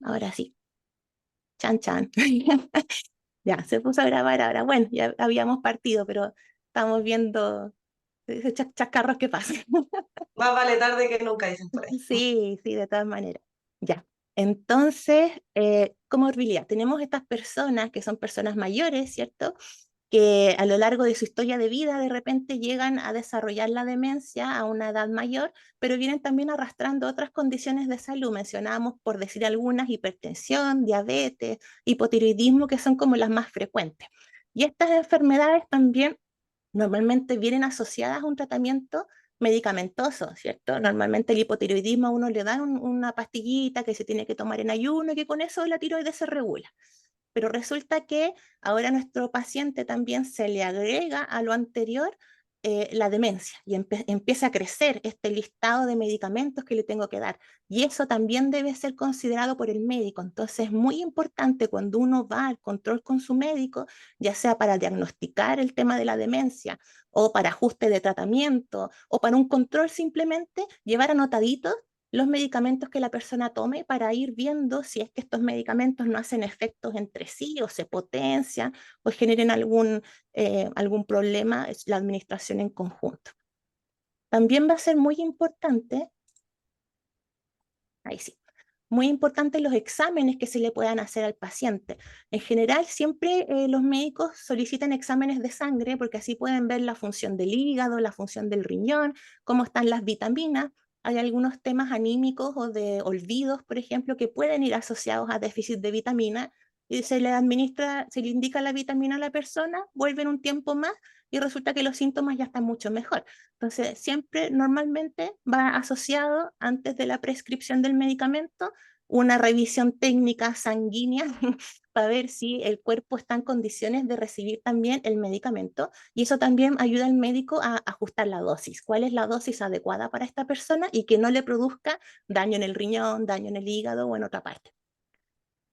Ahora sí, chan chan. Ya, se puso a grabar ahora. Bueno, ya habíamos partido, pero estamos viendo esos chascarros que pasan. Más vale tarde que nunca, dicen por ahí. Sí, sí, de todas maneras. Ya. Entonces, comorbilidad. Tenemos estas personas que son personas mayores, ¿cierto? Que a lo largo de su historia de vida de repente llegan a desarrollar la demencia a una edad mayor, pero vienen también arrastrando otras condiciones de salud. Mencionábamos, por decir algunas, hipertensión, diabetes, hipotiroidismo, que son como las más frecuentes. Y estas enfermedades también normalmente vienen asociadas a un tratamiento medicamentoso, ¿cierto? Normalmente el hipotiroidismo a uno le dan una pastillita que se tiene que tomar en ayuno y que con eso la tiroides se regula. Pero resulta que ahora a nuestro paciente también se le agrega a lo anterior la demencia y empieza a crecer este listado de medicamentos que le tengo que dar. Y eso también debe ser considerado por el médico. Entonces es muy importante cuando uno va al control con su médico, ya sea para diagnosticar el tema de la demencia o para ajuste de tratamiento o para un control simplemente, llevar anotaditos los medicamentos que la persona tome para ir viendo si es que estos medicamentos no hacen efectos entre sí o se potencian o generen algún problema la administración en conjunto. También va a ser muy importante, ahí sí, muy importante los exámenes que se le puedan hacer al paciente. En general, siempre los médicos solicitan exámenes de sangre porque así pueden ver la función del hígado, la función del riñón, cómo están las vitaminas. Hay algunos temas anímicos o de olvidos, por ejemplo, que pueden ir asociados a déficit de vitamina y se le administra, se le indica la vitamina a la persona, vuelven un tiempo más y resulta que los síntomas ya están mucho mejor. Entonces, siempre normalmente va asociado antes de la prescripción del medicamento una revisión técnica sanguínea para ver si el cuerpo está en condiciones de recibir también el medicamento y eso también ayuda al médico a ajustar la dosis, cuál es la dosis adecuada para esta persona y que no le produzca daño en el riñón, daño en el hígado o en otra parte.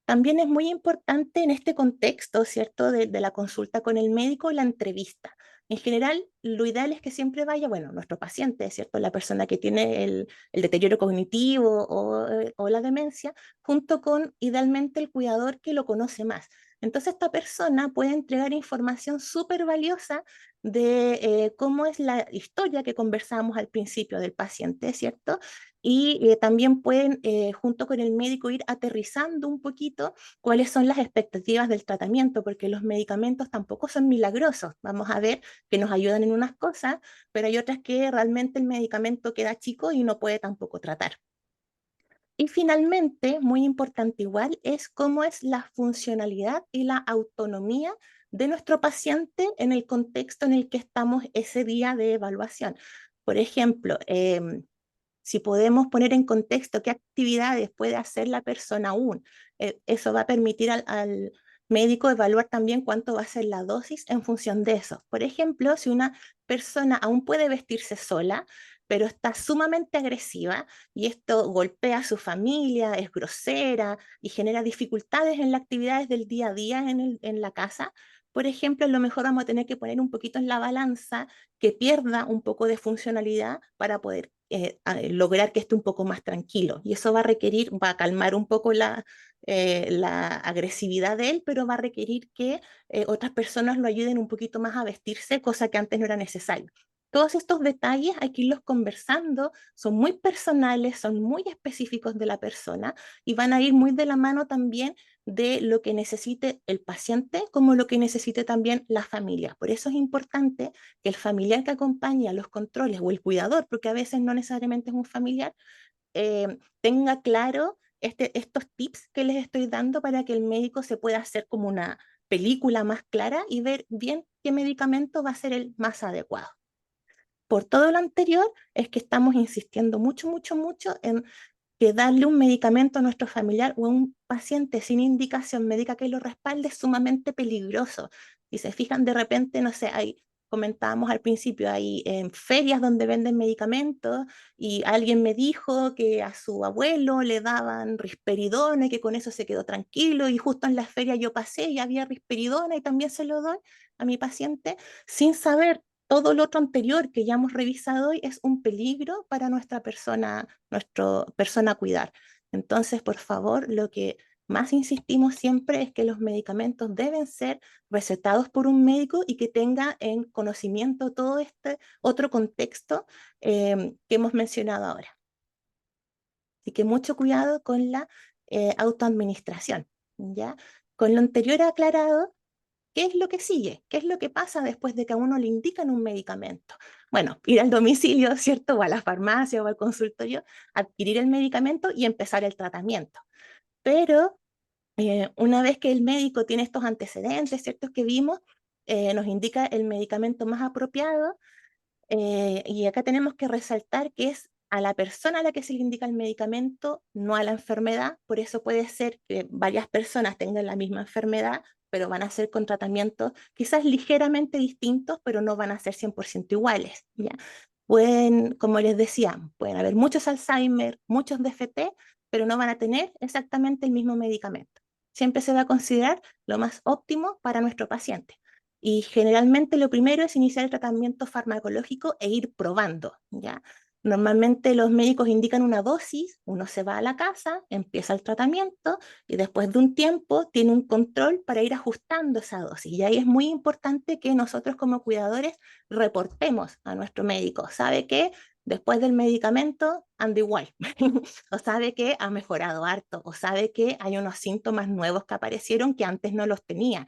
También es muy importante en este contexto, ¿cierto?, de la consulta con el médico, la entrevista. En general, lo ideal es que siempre vaya, bueno, nuestro paciente, ¿cierto?, la persona que tiene el deterioro cognitivo o la demencia, junto con, idealmente, el cuidador que lo conoce más. Entonces, esta persona puede entregar información súper valiosa de cómo es la historia que conversábamos al principio del paciente, ¿cierto? Y también pueden, junto con el médico, ir aterrizando un poquito cuáles son las expectativas del tratamiento, porque los medicamentos tampoco son milagrosos. Vamos a ver que nos ayudan en unas cosas, pero hay otras que realmente el medicamento queda chico y no puede tampoco tratar. Y finalmente, muy importante igual, es cómo es la funcionalidad y la autonomía de nuestro paciente en el contexto en el que estamos ese día de evaluación. Por ejemplo, si podemos poner en contexto qué actividades puede hacer la persona aún, eso va a permitir al médico evaluar también cuánto va a ser la dosis en función de eso. Por ejemplo, si una persona aún puede vestirse sola, pero está sumamente agresiva y esto golpea a su familia, es grosera y genera dificultades en las actividades del día a día en la casa, por ejemplo, a lo mejor vamos a tener que poner un poquito en la balanza que pierda un poco de funcionalidad para poder lograr que esté un poco más tranquilo. Y eso va a requerir, va a calmar un poco la agresividad de él, pero va a requerir que otras personas lo ayuden un poquito más a vestirse, cosa que antes no era necesario. Todos estos detalles hay que irlos conversando, son muy personales, son muy específicos de la persona y van a ir muy de la mano también de lo que necesite el paciente como lo que necesite también la familia. Por eso es importante que el familiar que acompaña los controles o el cuidador, porque a veces no necesariamente es un familiar, tenga claro estos tips que les estoy dando para que el médico se pueda hacer como una película más clara y ver bien qué medicamento va a ser el más adecuado. Por todo lo anterior, es que estamos insistiendo mucho, mucho, mucho en que darle un medicamento a nuestro familiar o a un paciente sin indicación médica que lo respalde es sumamente peligroso. Si se fijan, de repente, no sé, comentábamos al principio, hay ferias donde venden medicamentos y alguien me dijo que a su abuelo le daban risperidona y que con eso se quedó tranquilo y justo en la feria yo pasé y había risperidona y también se lo doy a mi paciente sin saber todo lo otro anterior que ya hemos revisado hoy es un peligro para nuestra persona a cuidar. Entonces, por favor, lo que más insistimos siempre es que los medicamentos deben ser recetados por un médico y que tenga en conocimiento todo este otro contexto que hemos mencionado ahora. Así que mucho cuidado con la autoadministración, ¿ya? Con lo anterior aclarado, ¿qué es lo que sigue? ¿Qué es lo que pasa después de que a uno le indican un medicamento? Bueno, ir al domicilio, ¿cierto? O a la farmacia o al consultorio, adquirir el medicamento y empezar el tratamiento. Pero una vez que el médico tiene estos antecedentes, ¿cierto? Que vimos, nos indica el medicamento más apropiado, y acá tenemos que resaltar que es a la persona a la que se le indica el medicamento, no a la enfermedad. Por eso puede ser que varias personas tengan la misma enfermedad, pero van a ser con tratamientos quizás ligeramente distintos, pero no van a ser 100% iguales, ¿ya? Pueden, como les decía, pueden haber muchos Alzheimer, muchos DFT, pero no van a tener exactamente el mismo medicamento. Siempre se va a considerar lo más óptimo para nuestro paciente. Y generalmente lo primero es iniciar el tratamiento farmacológico e ir probando, ¿ya? Normalmente los médicos indican una dosis, uno se va a la casa, empieza el tratamiento y después de un tiempo tiene un control para ir ajustando esa dosis. Y ahí es muy importante que nosotros como cuidadores reportemos a nuestro médico. ¿Sabe qué? Después del medicamento anda igual, o sabe que ha mejorado harto, o sabe que hay unos síntomas nuevos que aparecieron que antes no los tenía.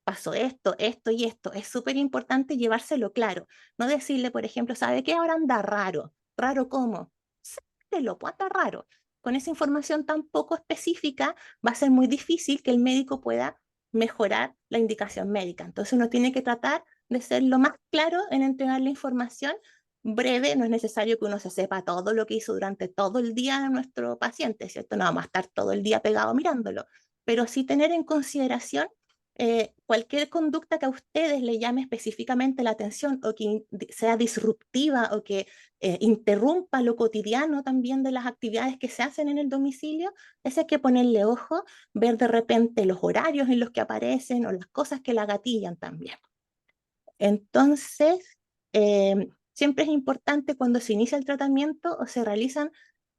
Pasó esto, esto y esto. Es súper importante llevárselo claro. No decirle, por ejemplo, ¿sabe qué? Ahora anda raro. ¿Raro cómo? Sáquelo, pues anda raro. Con esa información tan poco específica va a ser muy difícil que el médico pueda mejorar la indicación médica. Entonces uno tiene que tratar de ser lo más claro en entregar la información breve. No es necesario que uno se sepa todo lo que hizo durante todo el día a nuestro paciente, ¿cierto? No vamos a estar todo el día pegado mirándolo, pero sí tener en consideración cualquier conducta que a ustedes le llame específicamente la atención o que sea disruptiva o que interrumpa lo cotidiano también de las actividades que se hacen en el domicilio, ese hay que ponerle ojo, ver de repente los horarios en los que aparecen o las cosas que la gatillan también. Entonces, siempre es importante cuando se inicia el tratamiento o se realizan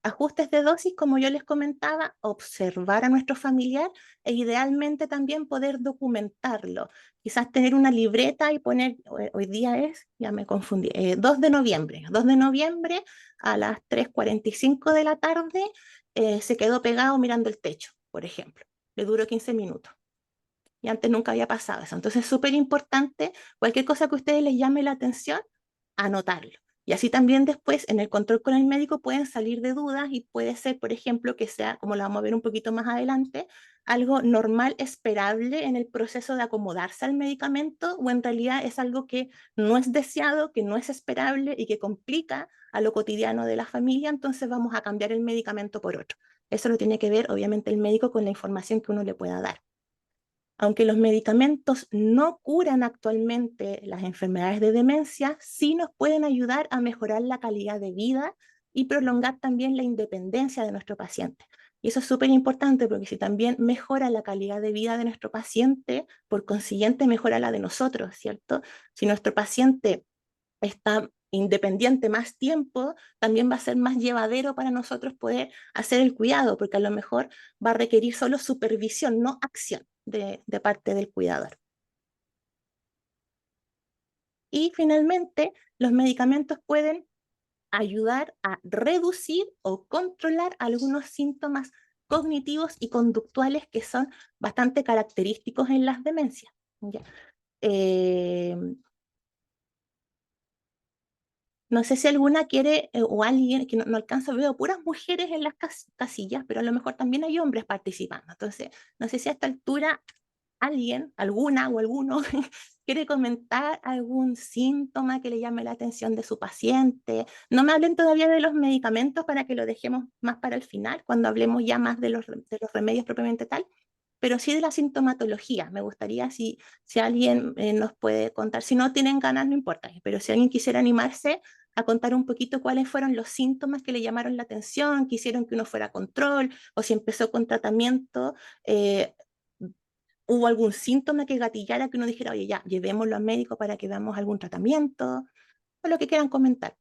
ajustes de dosis, como yo les comentaba, observar a nuestro familiar e idealmente también poder documentarlo. Quizás tener una libreta y poner, hoy día es, ya me confundí, 2 de noviembre. 2 de noviembre a las 3:45 de la tarde se quedó pegado mirando el techo, por ejemplo. Le duró 15 minutos y antes nunca había pasado eso. Entonces es súper importante, cualquier cosa que a ustedes les llame la atención, anotarlo. Y así también después en el control con el médico pueden salir de dudas y puede ser, por ejemplo, que sea, como lo vamos a ver un poquito más adelante, algo normal, esperable en el proceso de acomodarse al medicamento, o en realidad es algo que no es deseado, que no es esperable y que complica a lo cotidiano de la familia, entonces vamos a cambiar el medicamento por otro. Eso lo tiene que ver obviamente el médico con la información que uno le pueda dar. Aunque los medicamentos no curan actualmente las enfermedades de demencia, sí nos pueden ayudar a mejorar la calidad de vida y prolongar también la independencia de nuestro paciente. Y eso es súper importante porque si también mejora la calidad de vida de nuestro paciente, por consiguiente mejora la de nosotros, ¿cierto? Si nuestro paciente está independiente más tiempo, también va a ser más llevadero para nosotros poder hacer el cuidado, porque a lo mejor va a requerir solo supervisión, no acción de parte del cuidador. Y finalmente, los medicamentos pueden ayudar a reducir o controlar algunos síntomas cognitivos y conductuales que son bastante característicos en las demencias. ¿Ya? Eh, No sé si alguna quiere, o alguien, que no alcanza, veo puras mujeres en las casillas, pero a lo mejor también hay hombres participando. Entonces, no sé si a esta altura alguien, alguna o alguno, quiere comentar algún síntoma que le llame la atención de su paciente. No me hablen todavía de los medicamentos para que lo dejemos más para el final, cuando hablemos ya más de los remedios propiamente tal, pero sí de la sintomatología. Me gustaría si alguien nos puede contar, si no tienen ganas, no importa, pero si alguien quisiera animarse a contar un poquito cuáles fueron los síntomas que le llamaron la atención, que hicieron que uno fuera a control, o si empezó con tratamiento, hubo algún síntoma que gatillara que uno dijera, oye, ya, llevémoslo al médico para que veamos algún tratamiento, o lo que quieran comentar.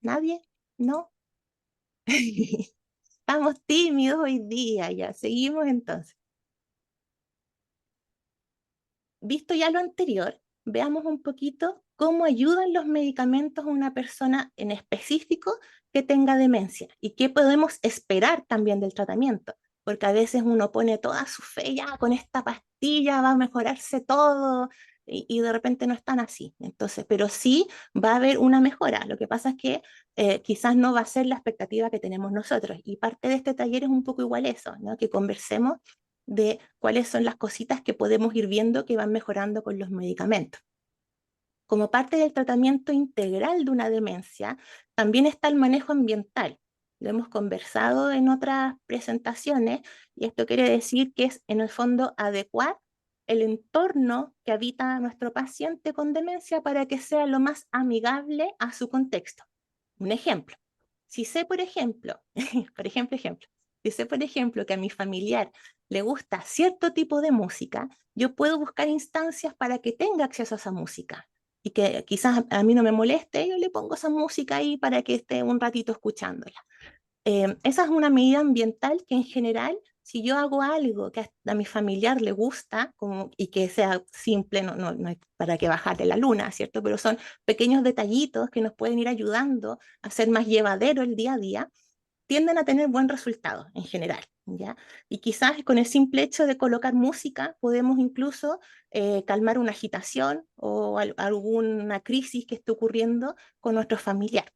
¿Nadie? ¿No? Estamos tímidos hoy día, ya. Seguimos entonces. Visto ya lo anterior, veamos un poquito cómo ayudan los medicamentos a una persona en específico que tenga demencia y qué podemos esperar también del tratamiento, porque a veces uno pone toda su fe ya con esta pastilla va a mejorarse todo y de repente no es tan así. Entonces, pero sí va a haber una mejora. Lo que pasa es que quizás no va a ser la expectativa que tenemos nosotros y parte de este taller es un poco igual eso, ¿no? Que conversemos de cuáles son las cositas que podemos ir viendo que van mejorando con los medicamentos. Como parte del tratamiento integral de una demencia, también está el manejo ambiental. Lo hemos conversado en otras presentaciones y esto quiere decir que es en el fondo adecuar el entorno que habita nuestro paciente con demencia para que sea lo más amigable a su contexto. Un ejemplo, si sé, por ejemplo, si sé, por ejemplo, que a mi familiar le gusta cierto tipo de música, yo puedo buscar instancias para que tenga acceso a esa música y que quizás a mí no me moleste, yo le pongo esa música ahí para que esté un ratito escuchándola. Esa es una medida ambiental que en general, si yo hago algo que a mi familiar le gusta como, y que sea simple, no es para que bajarle la luna, ¿cierto? Pero son pequeños detallitos que nos pueden ir ayudando a hacer más llevadero el día a día, tienden a tener buen resultado en general, ¿ya? Y quizás con el simple hecho de colocar música podemos incluso calmar una agitación o alguna crisis que esté ocurriendo con nuestro familiar.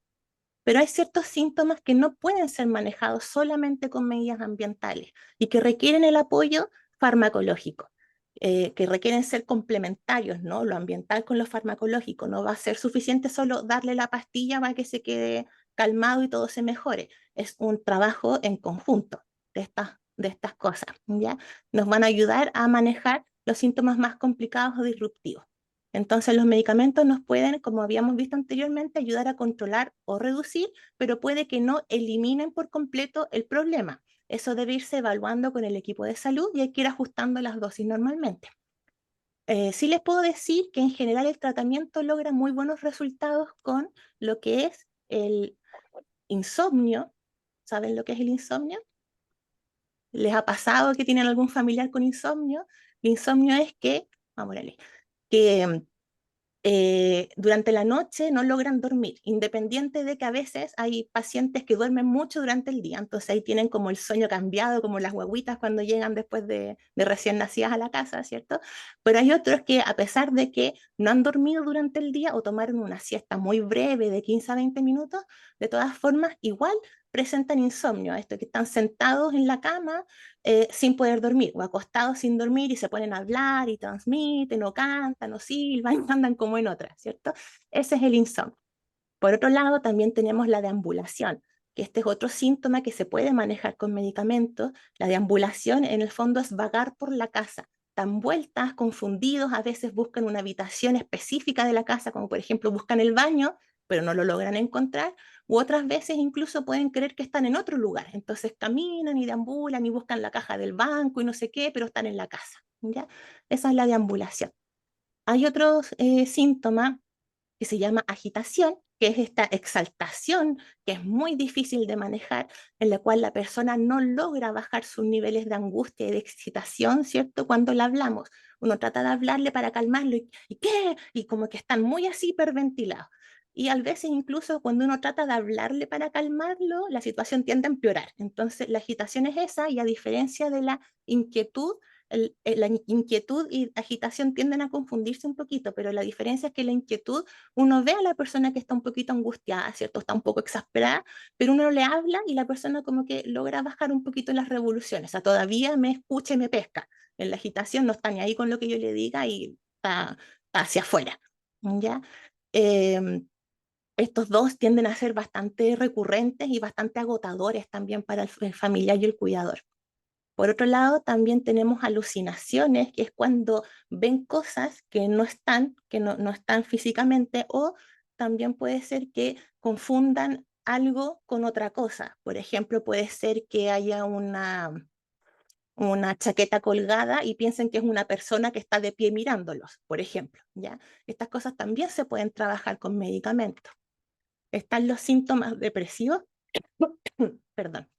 Pero hay ciertos síntomas que no pueden ser manejados solamente con medidas ambientales y que requieren el apoyo farmacológico, que requieren ser complementarios, ¿no? Lo ambiental con lo farmacológico. No va a ser suficiente solo darle la pastilla para que se quede calmado y todo se mejore. Es un trabajo en conjunto de estas cosas, ¿ya? Nos van a ayudar a manejar los síntomas más complicados o disruptivos. Entonces los medicamentos nos pueden, como habíamos visto anteriormente, ayudar a controlar o reducir, pero puede que no eliminen por completo el problema. Eso debe irse evaluando con el equipo de salud y hay que ir ajustando las dosis normalmente. Sí les puedo decir que en general el tratamiento logra muy buenos resultados con lo que es el insomnio. ¿Saben lo que es el insomnio? ¿Les ha pasado que tienen algún familiar con insomnio? El insomnio es que, vamos a ver, que durante la noche no logran dormir, independiente de que a veces hay pacientes que duermen mucho durante el día, entonces ahí tienen como el sueño cambiado, como las guaguitas cuando llegan después de recién nacidas a la casa, ¿cierto? Pero hay otros que a pesar de que no han dormido durante el día o tomaron una siesta muy breve de 15 a 20 minutos, de todas formas igual presentan insomnio, esto que están sentados en la cama sin poder dormir o acostados sin dormir y se ponen a hablar y transmiten o cantan o silban, andan como en otra, ¿cierto? Ese es el insomnio. Por otro lado, también tenemos la deambulación, que este es otro síntoma que se puede manejar con medicamentos. La deambulación en el fondo es vagar por la casa, dan vueltas, confundidos, a veces buscan una habitación específica de la casa, como por ejemplo buscan el baño, pero no lo logran encontrar, u otras veces incluso pueden creer que están en otro lugar, entonces caminan y deambulan y buscan la caja del banco y no sé qué, pero están en la casa, ¿ya? Esa es la deambulación. Hay otros síntomas que se llama agitación, que es esta exaltación que es muy difícil de manejar, en la cual la persona no logra bajar sus niveles de angustia y de excitación, ¿cierto? Cuando le hablamos. Uno trata de hablarle para calmarlo y ¿qué? Y como que están muy así hiperventilados. Y a veces incluso cuando uno trata de hablarle para calmarlo, la situación tiende a empeorar. Entonces la agitación es esa y a diferencia de la inquietud, la inquietud y agitación tienden a confundirse un poquito, pero la diferencia es que la inquietud uno ve a la persona que está un poquito angustiada, ¿cierto? Está un poco exasperada, pero uno le habla y la persona como que logra bajar un poquito las revoluciones, o sea, todavía me escucha y me pesca. En la agitación no está ni ahí con lo que yo le diga y está hacia afuera, ¿ya? Eh, Estos dos tienden a ser bastante recurrentes y bastante agotadores también para el familiar y el cuidador. Por otro lado, también tenemos alucinaciones, que es cuando ven cosas que no están, no están físicamente, o también puede ser que confundan algo con otra cosa. Por ejemplo, puede ser que haya una chaqueta colgada y piensen que es una persona que está de pie mirándolos, por ejemplo, ¿ya? Estas cosas también se pueden trabajar con medicamentos. Están los síntomas depresivos, perdón,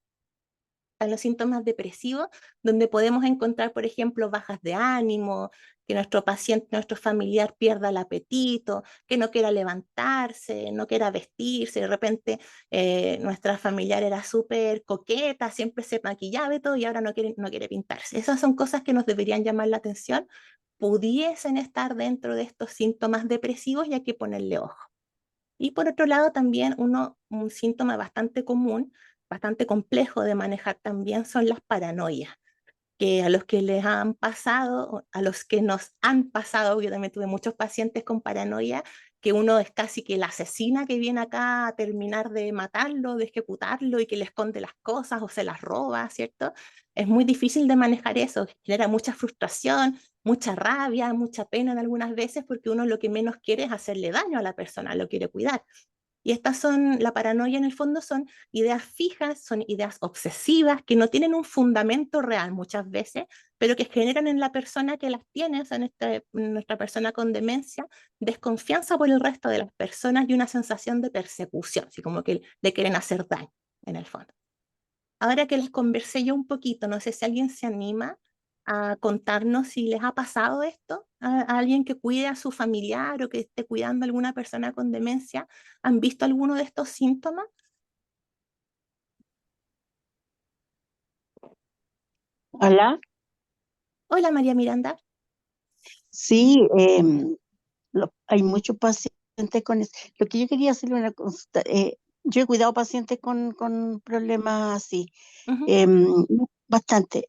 están los síntomas depresivos, donde podemos encontrar, por ejemplo, bajas de ánimo, que nuestro paciente, nuestro familiar pierda el apetito, que no quiera levantarse, no quiera vestirse, de repente nuestra familiar era súper coqueta, siempre se maquillaba y todo, y ahora no quiere pintarse. Esas son cosas que nos deberían llamar la atención, pudiesen estar dentro de estos síntomas depresivos y hay que ponerle ojo. Y por otro lado, también un síntoma bastante común, bastante complejo de manejar también son las paranoias, que a los que les han pasado, a los que nos han pasado, yo también tuve muchos pacientes con paranoia, que uno es casi que la asesina que viene acá a terminar de matarlo, de ejecutarlo y que le esconde las cosas o se las roba, ¿cierto? Es muy difícil de manejar eso, genera mucha frustración, mucha rabia, mucha pena en algunas veces porque uno lo que menos quiere es hacerle daño a la persona, lo quiere cuidar. Y estas son, la paranoia en el fondo son ideas fijas, son ideas obsesivas que no tienen un fundamento real muchas veces, pero que generan en la persona que las tiene, o sea, en nuestra persona con demencia, desconfianza por el resto de las personas y una sensación de persecución, así como que le quieren hacer daño en el fondo. Ahora que les conversé yo un poquito, no sé si alguien se anima a contarnos si les ha pasado esto a alguien que cuide a su familiar o que esté cuidando a alguna persona con demencia. ¿Han visto alguno de estos síntomas? Hola, Hola María Miranda. sí, hay muchos pacientes con eso. Lo que yo quería hacerle una consulta, yo he cuidado pacientes con problemas así, Ujú, em, bastante.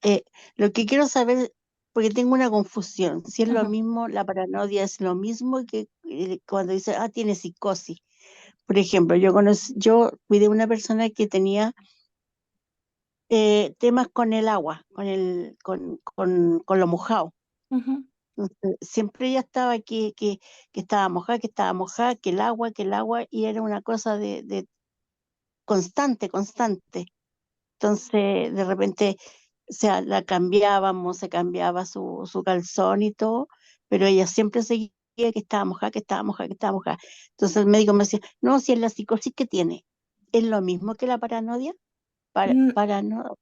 Lo que quiero saber, porque tengo una confusión, si es lo ujú, mismo, la paranoia es lo mismo que cuando dice, ah, tiene psicosis. Por ejemplo, yo cuidé a una persona que tenía temas con el agua, con lo mojado. ujú, Entonces, siempre ella estaba aquí, que que estaba mojada, que el agua, y era una cosa de constante, constante. Entonces, de repente, o sea, la cambiábamos, se cambiaba su calzón y todo, pero ella siempre seguía que estaba mojada, que estaba mojada, que estaba mojada. Entonces el médico me decía, no, si es la psicosis que tiene, ¿es lo mismo que la paranoia? mm, Parano...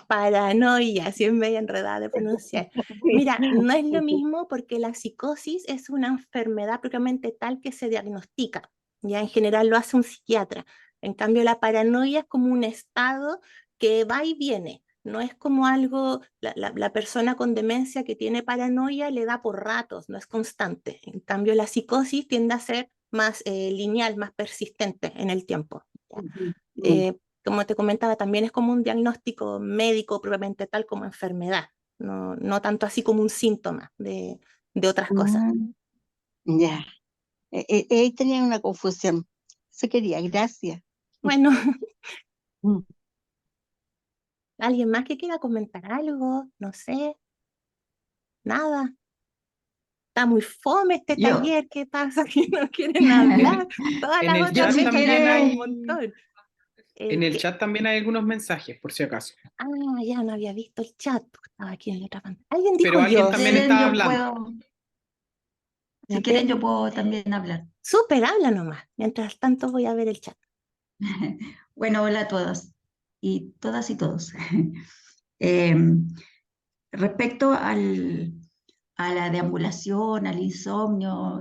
Paranoia, si es media enredada de pronunciar. Sí. Mira, no es lo mismo porque la psicosis es una enfermedad propiamente tal que se diagnostica. Ya en general lo hace un psiquiatra. En cambio, la paranoia es como un estado que va y viene. No es como algo, la persona con demencia que tiene paranoia le da por ratos, no es constante. En cambio, la psicosis tiende a ser más lineal, más persistente en el tiempo. ¿Ya? Ujú, mm, Como te comentaba, también es como un diagnóstico médico propiamente tal como enfermedad, no tanto así como un síntoma de otras cosas. mm, ya. Ahí tenía una confusión. Eso quería, gracias. Bueno, Mm. ¿alguien más que quiera comentar algo? No sé, nada. Está muy fome este Yo. taller, ¿qué pasa? Que no quieren hablar. Todas En las el Yo otras chat si veces ya también hablaba un quiere, hay, montón. en el ¿Qué? chat también hay algunos mensajes, por si acaso. Ah, ya no había visto el chat, porque estaba aquí en la otra pantalla. Alguien dijo Pero alguien si yo. también quieren está yo hablando. puedo, A si ver, quieren yo puedo también hablar. súper, habla nomás. Mientras tanto voy a ver el chat. Bueno, hola a todas y todos. Em, respecto a la deambulación, al insomnio,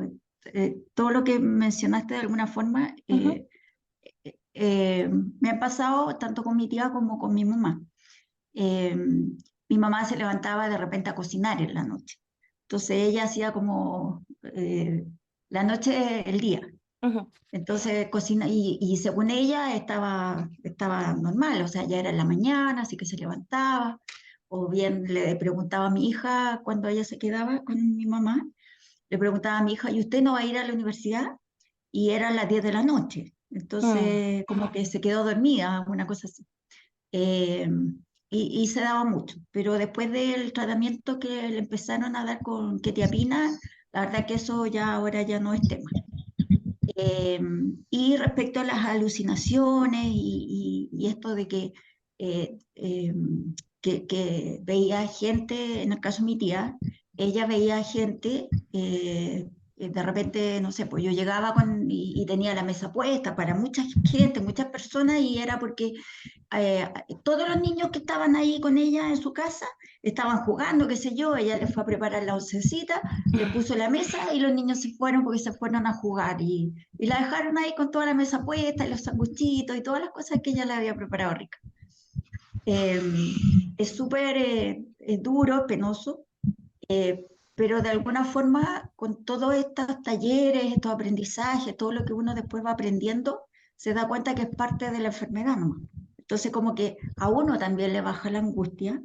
todo lo que mencionaste de alguna forma, Ujú, me ha pasado tanto con mi tía como con mi mamá. Eh, Mi mamá se levantaba de repente a cocinar en la noche. Entonces ella hacía como la noche el día. ujú, Entonces cocina y según ella estaba normal, o sea, ya era en la mañana, así que se levantaba. O bien le preguntaba a mi hija cuando ella se quedaba con mi mamá, le preguntaba a mi hija, ¿y usted no va a ir a la universidad? Y eran las 10 de la noche. mm, Entonces, como que se quedó dormida, una cosa así. Eh, y se daba mucho, pero después del tratamiento que le empezaron a dar con quetiapina, la verdad que eso ya ahora ya no es tema. Eh, y respecto a las alucinaciones y esto de eh, eh, veía gente, en el caso de mi tía, ella veía gente de repente, no sé, pues yo llegaba y tenía la mesa puesta para mucha gente, muchas personas, y era porque todos los niños que estaban ahí con ella en su casa estaban jugando, qué sé yo, ella les fue a preparar la oncecita, le puso la mesa y los niños se fueron porque se fueron a jugar y la dejaron ahí con toda la mesa puesta y los sanguchitos y todas las cosas que ella le había preparado ricas. Eh, es súper duro, penoso, eh, pero de alguna forma con todos estos talleres, estos aprendizajes, todo lo que uno después va aprendiendo, se da cuenta que es parte de la enfermedad nomás. Entonces como que a uno también le baja la angustia,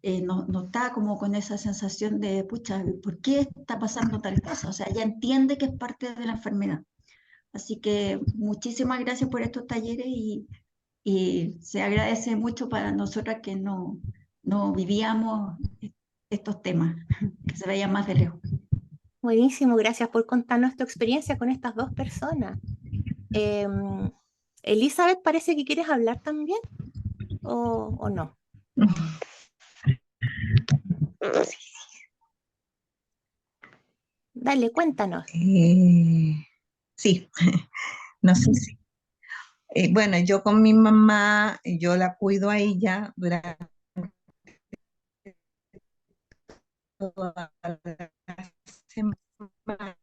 no está como con esa sensación de, pucha, ¿por qué está pasando tal cosa? O sea, ya entiende que es parte de la enfermedad. Así que muchísimas gracias por estos talleres y se agradece mucho para nosotras que no vivíamos estos temas, que se veían más de lejos. Buenísimo, gracias por contarnos tu experiencia con estas dos personas. Elizabeth, parece que quieres hablar también, o no. Dale, cuéntanos. Sí, no sé si. Bueno, yo con mi mamá, yo la cuido a ella durante toda la semana.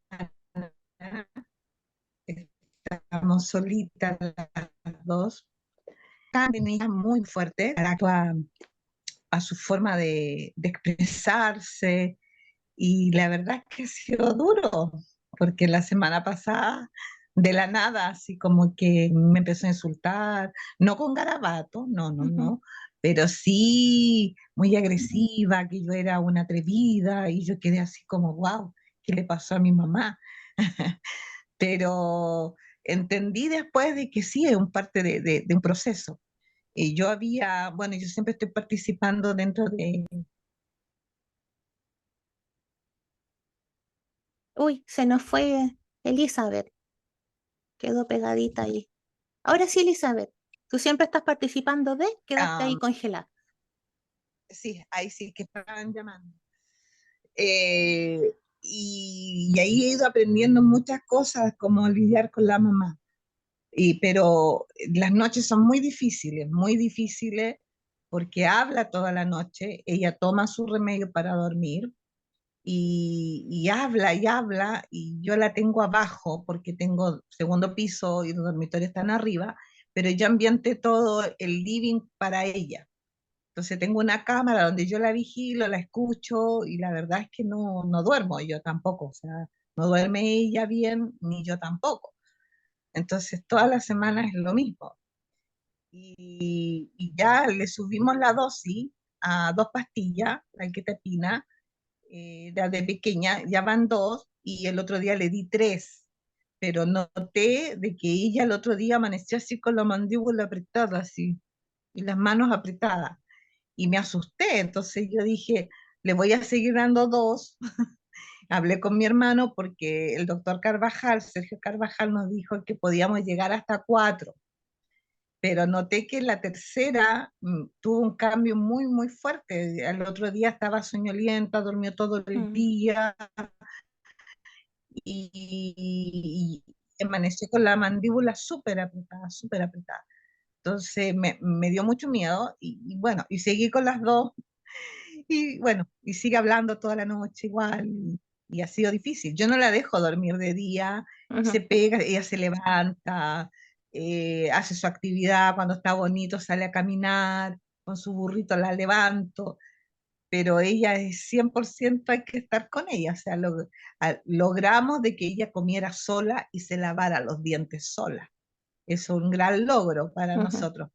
Estamos solitas las dos. También ella muy fuerte, a su forma de expresarse, y la verdad es que ha sido duro, porque la semana pasada, de la nada, así como que me empezó a insultar, no con garabato, no, pero sí muy agresiva, que yo era una atrevida, y yo quedé así como, wow, ¿qué le pasó a mi mamá? Pero entendí después de que sí, es un parte de un proceso. Y bueno, yo siempre estoy participando dentro de. Uy, se nos fue Elizabeth, quedó pegadita ahí. Ahora sí, Elizabeth, tú siempre estás participando de quedarte ahí ah, congelada. sí, ahí sí que estaban llamando. Y ahí he ido aprendiendo muchas cosas, como lidiar con la mamá. Pero las noches son muy difíciles, porque habla toda la noche, ella toma su remedio para dormir, y habla y habla, y yo la tengo abajo porque tengo segundo piso y los dormitorios están arriba, pero yo ambienté todo el living para ella. Entonces tengo una cámara donde yo la vigilo, la escucho, y la verdad es que no duermo yo tampoco, o sea, no duerme ella bien, ni yo tampoco. Entonces todas las semanas es lo mismo. Y ya le subimos la dosis a 2 pastillas, la quetapina, la de pequeña, ya van 2, y el otro día le di 3, pero noté de que ella el otro día amaneció así con la mandíbula apretada, así, y las manos apretadas, y me asusté. Entonces yo dije, le voy a seguir dando 2. Hablé con mi hermano porque el doctor Carvajal, Sergio Carvajal, nos dijo que podíamos llegar hasta 4, pero noté que la tercera tuvo un cambio muy, muy fuerte. El otro día estaba soñolienta, durmió todo el Mm. día, y amaneció con la mandíbula súper apretada, súper apretada. Entonces me dio mucho miedo, y bueno, y seguí con las 2, y bueno, y sigue hablando toda la noche igual, y ha sido difícil. Yo no la dejo dormir de día, se Ujú. pega, ella se levanta, hace su actividad, cuando está bonito sale a caminar, con su burrito la levanto, pero ella es 100%, hay que estar con ella, o sea, logramos de que ella comiera sola y se lavara los dientes sola. Es un gran logro para Ujú. nosotros.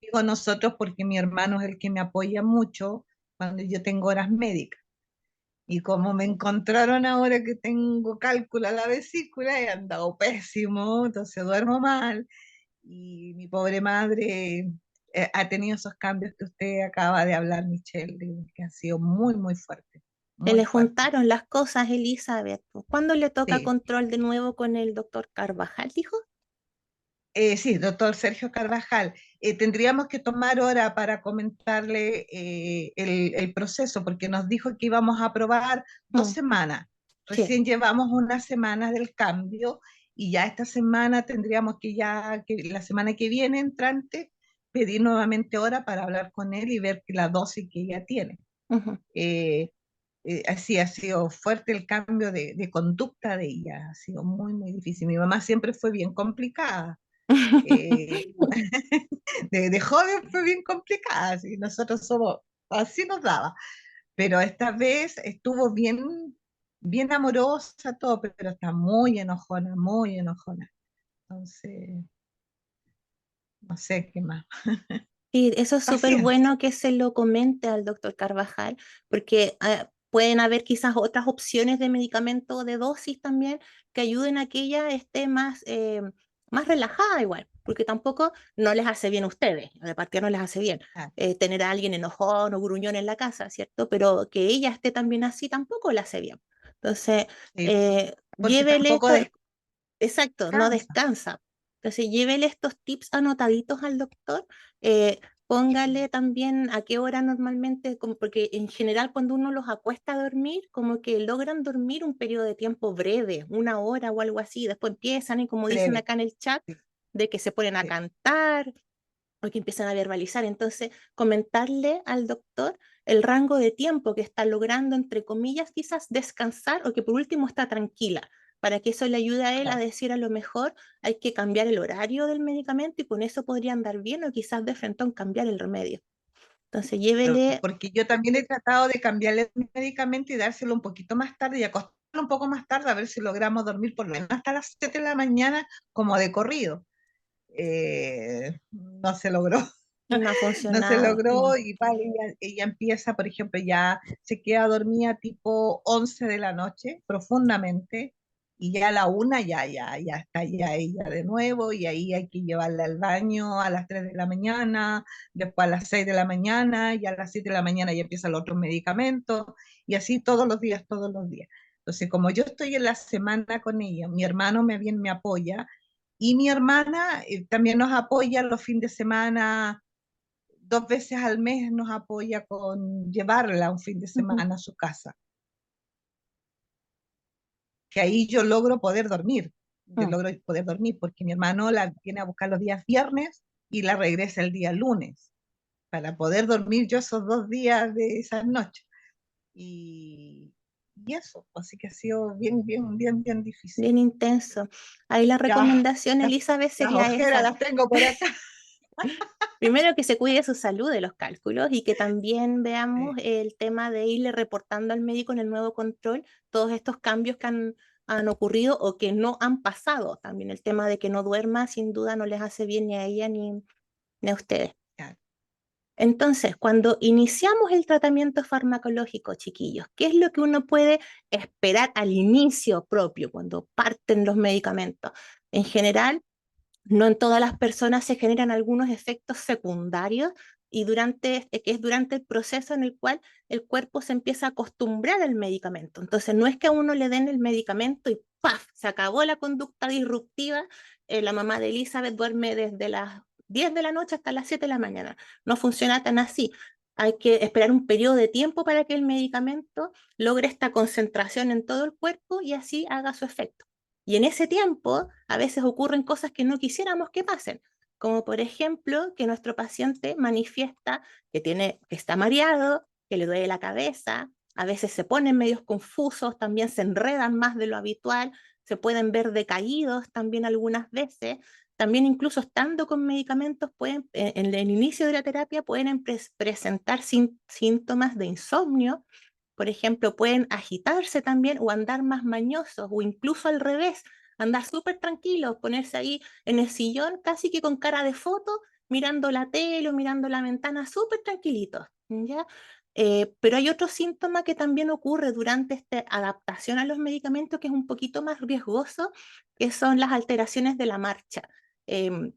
Digo nosotros porque mi hermano es el que me apoya mucho cuando yo tengo horas médicas. Y como me encontraron ahora que tengo cálculo a la vesícula, he andado pésimo, entonces duermo mal. Y mi pobre madre ha tenido esos cambios que usted acaba de hablar, Michelle, que han sido muy, muy fuertes, Se muy le fuertes. juntaron las cosas, Elizabeth. ¿Cuándo le toca Sí. control de nuevo con el doctor Carvajal, dijo? Sí, doctor Sergio Carvajal. Tendríamos que tomar hora para comentarle el proceso, porque nos dijo que íbamos a probar 2 Mm. semanas, Sí. Recién llevamos unas semanas del cambio y ya esta semana tendríamos que la semana que viene entrante, pedir nuevamente hora para hablar con él y ver la dosis que ella tiene. Ujú. Así ha sido fuerte el cambio de conducta de ella, ha sido muy, muy difícil. Mi mamá siempre fue bien complicada. eh, de joven fue bien complicada, así nosotros somos, así nos daba, pero esta vez estuvo bien amorosa todo, pero está muy enojona, muy enojona. Entonces, no sé qué más. Y eso es súper Paciencia. bueno que se lo comente al doctor Carvajal, porque pueden haber quizás otras opciones de medicamento de dosis también que ayuden a que ella esté más relajada igual, porque tampoco no les hace bien a ustedes, de partida no les hace bien Ah, tener a alguien enojón o gruñón en la casa, ¿cierto? Pero que ella esté también así tampoco le hace bien. Entonces, sí, porque llévele tampoco esto. Exacto, no descansa. descansa. Entonces, llévele estos tips anotaditos al doctor. eh, Póngale también a qué hora normalmente, porque en general cuando uno los acuesta a dormir, como que logran dormir un periodo de tiempo breve, 1 hora o algo así, después empiezan y como dicen Breve. acá en el chat, Sí, de que se ponen a sí. cantar o que empiezan a verbalizar. Entonces, comentarle al doctor el rango de tiempo que está logrando, entre comillas, quizás descansar o que por último está tranquila, para que eso le ayude a él a Claro. decir a lo mejor hay que cambiar el horario del medicamento y con eso podría andar bien o quizás de frente cambiar el remedio. Entonces, llévele. Porque yo también he tratado de cambiarle el medicamento y dárselo un poquito más tarde y acostarlo un poco más tarde a ver si logramos dormir por lo menos hasta las 7 de la mañana como de corrido. No se logró. Y no ha No se funcionado. logró y vale, ella empieza, por ejemplo, ya se queda dormida tipo 11 de la noche profundamente y ya a la 1 ya está ya ella de nuevo y ahí hay que llevarla al baño a las 3 de la mañana, después a las 6 de la mañana y a las 7 de la mañana ya empiezan los otros medicamentos y así todos los días, todos los días. Entonces, como yo estoy en la semana con ella, mi hermano bien me apoya y mi hermana también nos apoya los fines de semana 2 veces al mes nos apoya con llevarla un fin de Ujú. semana a su casa, que ahí yo logro poder dormir, yo Mm. logro poder dormir porque mi hermano la viene a buscar los días viernes y la regresa el día lunes, para poder dormir yo esos 2 días de esas noches. Y, y eso, así que ha sido bien difícil. Bien intenso. Ahí la Ya, recomendación, las, Elizabeth, las sería ojeras esa. las tengo por acá. Primero que se cuide su salud de los cálculos y que también veamos Sí, el tema de irle reportando al médico en el nuevo control todos estos cambios que han ocurrido o que no han pasado. También el tema de que no duerma, sin duda no les hace bien ni a ella ni a ustedes. ya, Entonces, cuando iniciamos el tratamiento farmacológico, chiquillos, ¿qué es lo que uno puede esperar al inicio propio, cuando parten los medicamentos? En general, no en todas las personas se generan algunos efectos secundarios y que es durante el proceso en el cual el cuerpo se empieza a acostumbrar al medicamento. Entonces, no es que a uno le den el medicamento y ¡paf! Se acabó la conducta disruptiva. La mamá de Elizabeth duerme desde las 10 de la noche hasta las 7 de la mañana. No funciona tan así. Hay que esperar un periodo de tiempo para que el medicamento logre esta concentración en todo el cuerpo y así haga su efecto. Y en ese tiempo a veces ocurren cosas que no quisiéramos que pasen, como por ejemplo que nuestro paciente manifiesta que está mareado, que le duele la cabeza, a veces se ponen medios confusos, también se enredan más de lo habitual, se pueden ver decaídos también algunas veces, también incluso estando con medicamentos en el inicio de la terapia pueden presentar síntomas de insomnio. Por ejemplo, pueden agitarse también o andar más mañosos o incluso al revés, andar súper tranquilos, ponerse ahí en el sillón casi que con cara de foto, mirando la tele o mirando la ventana súper tranquilitos, ¿ya? Pero hay otro síntoma que también ocurre durante esta adaptación a los medicamentos que es un poquito más riesgoso, que son las alteraciones de la marcha. Em,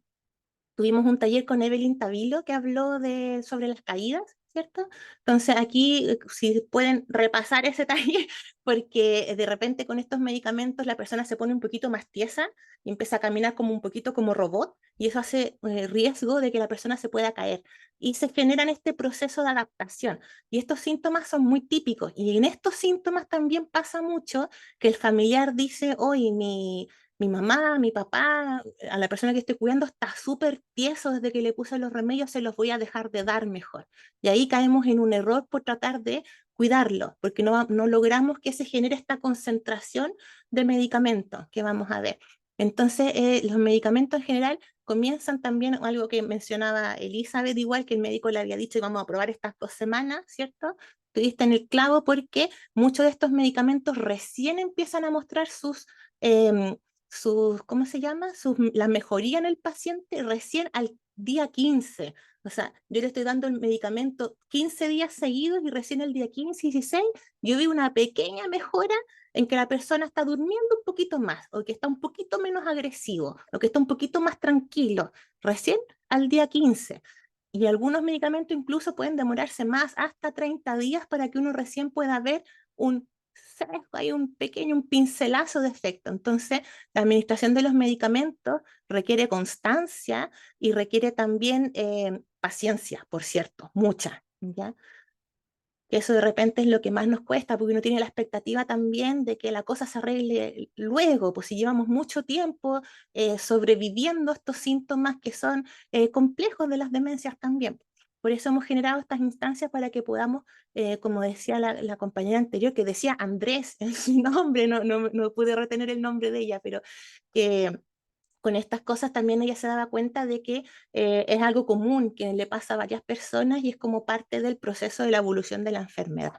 Tuvimos un taller con Evelyn Tavilo que habló sobre las caídas ¿cierto? Entonces aquí, si pueden repasar ese taller, porque de repente con estos medicamentos la persona se pone un poquito más tiesa y empieza a caminar como un poquito como robot, y eso hace riesgo de que la persona se pueda caer. Y se generan este proceso de adaptación. Y estos síntomas son muy típicos. Y en estos síntomas también pasa mucho que el familiar dice, oye, mi mamá, mi papá, a la persona que estoy cuidando está súper tieso desde que le puse los remedios, se los voy a dejar de dar mejor. Y ahí caemos en un error por tratar de cuidarlo, porque no logramos que se genere esta concentración de medicamentos que vamos a ver. Entonces, los medicamentos en general comienzan también, algo que mencionaba Elizabeth, igual que el médico le había dicho que vamos a probar estas 2 semanas, ¿cierto? Tuviste en el clavo porque muchos de estos medicamentos recién empiezan a mostrar ¿cómo se llama? La mejoría en el paciente recién al día 15. O sea, yo le estoy dando el medicamento 15 días seguidos y recién el día 15, 16, yo vi una pequeña mejora en que la persona está durmiendo un poquito más, o que está un poquito menos agresivo, o que está un poquito más tranquilo, recién al día 15. Y algunos medicamentos incluso pueden demorarse más, hasta 30 días, para que uno recién pueda ver un sesgo, hay un pequeño, un pincelazo de efecto. Entonces, la administración de los medicamentos requiere constancia y requiere también paciencia, por cierto, mucha, ¿ya? Eso de repente es lo que más nos cuesta, porque uno tiene la expectativa también de que la cosa se arregle luego, pues si llevamos mucho tiempo sobreviviendo estos síntomas que son complejos de las demencias también. Por eso hemos generado estas instancias para que podamos, como decía la compañera anterior, que decía Andrés en su nombre, no pude retener el nombre de ella, pero que con estas cosas también ella se daba cuenta de que es algo común, que le pasa a varias personas y es como parte del proceso de la evolución de la enfermedad.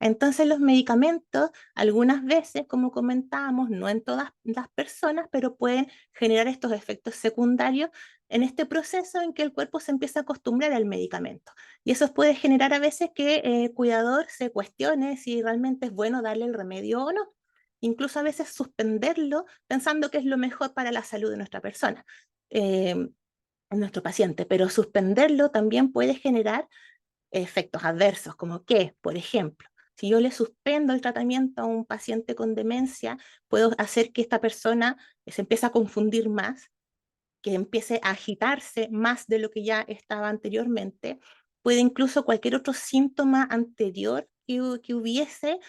Entonces los medicamentos, algunas veces, como comentábamos, no en todas las personas, pero pueden generar estos efectos secundarios en este proceso en que el cuerpo se empieza a acostumbrar al medicamento. Y eso puede generar a veces que el cuidador se cuestione si realmente es bueno darle el remedio o no. Incluso a veces suspenderlo pensando que es lo mejor para la salud de nuestra persona, nuestro paciente. Pero suspenderlo también puede generar efectos adversos, como que, por ejemplo, si yo le suspendo el tratamiento a un paciente con demencia, puedo hacer que esta persona se empiece a confundir más, que empiece a agitarse más de lo que ya estaba anteriormente. Puede incluso cualquier otro síntoma anterior que hubiese,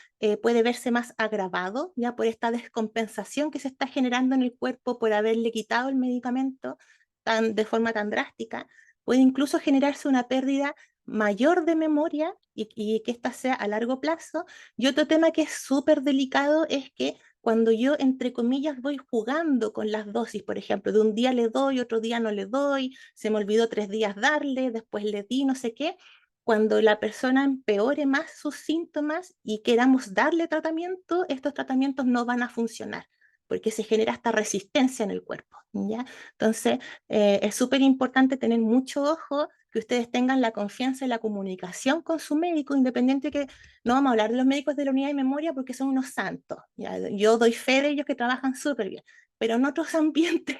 puede verse más agravado ya por esta descompensación que se está generando en el cuerpo por haberle quitado el medicamento de forma tan drástica. Puede incluso generarse una pérdida mayor de memoria y que esta sea a largo plazo. Y otro tema que es súper delicado es que cuando yo, entre comillas, voy jugando con las dosis, por ejemplo, de un día le doy, otro día no le doy, se me olvidó 3 días darle, después le di, no sé qué, cuando la persona empeore más sus síntomas y queramos darle tratamiento, estos tratamientos no van a funcionar, porque se genera esta resistencia en el cuerpo, ¿ya? Entonces, es súper importante tener mucho ojo, que ustedes tengan la confianza y la comunicación con su médico, independiente que no vamos a hablar de los médicos de la unidad de memoria porque son unos santos. ¿Ya? Yo doy fe de ellos que trabajan súper bien, pero en otros ambientes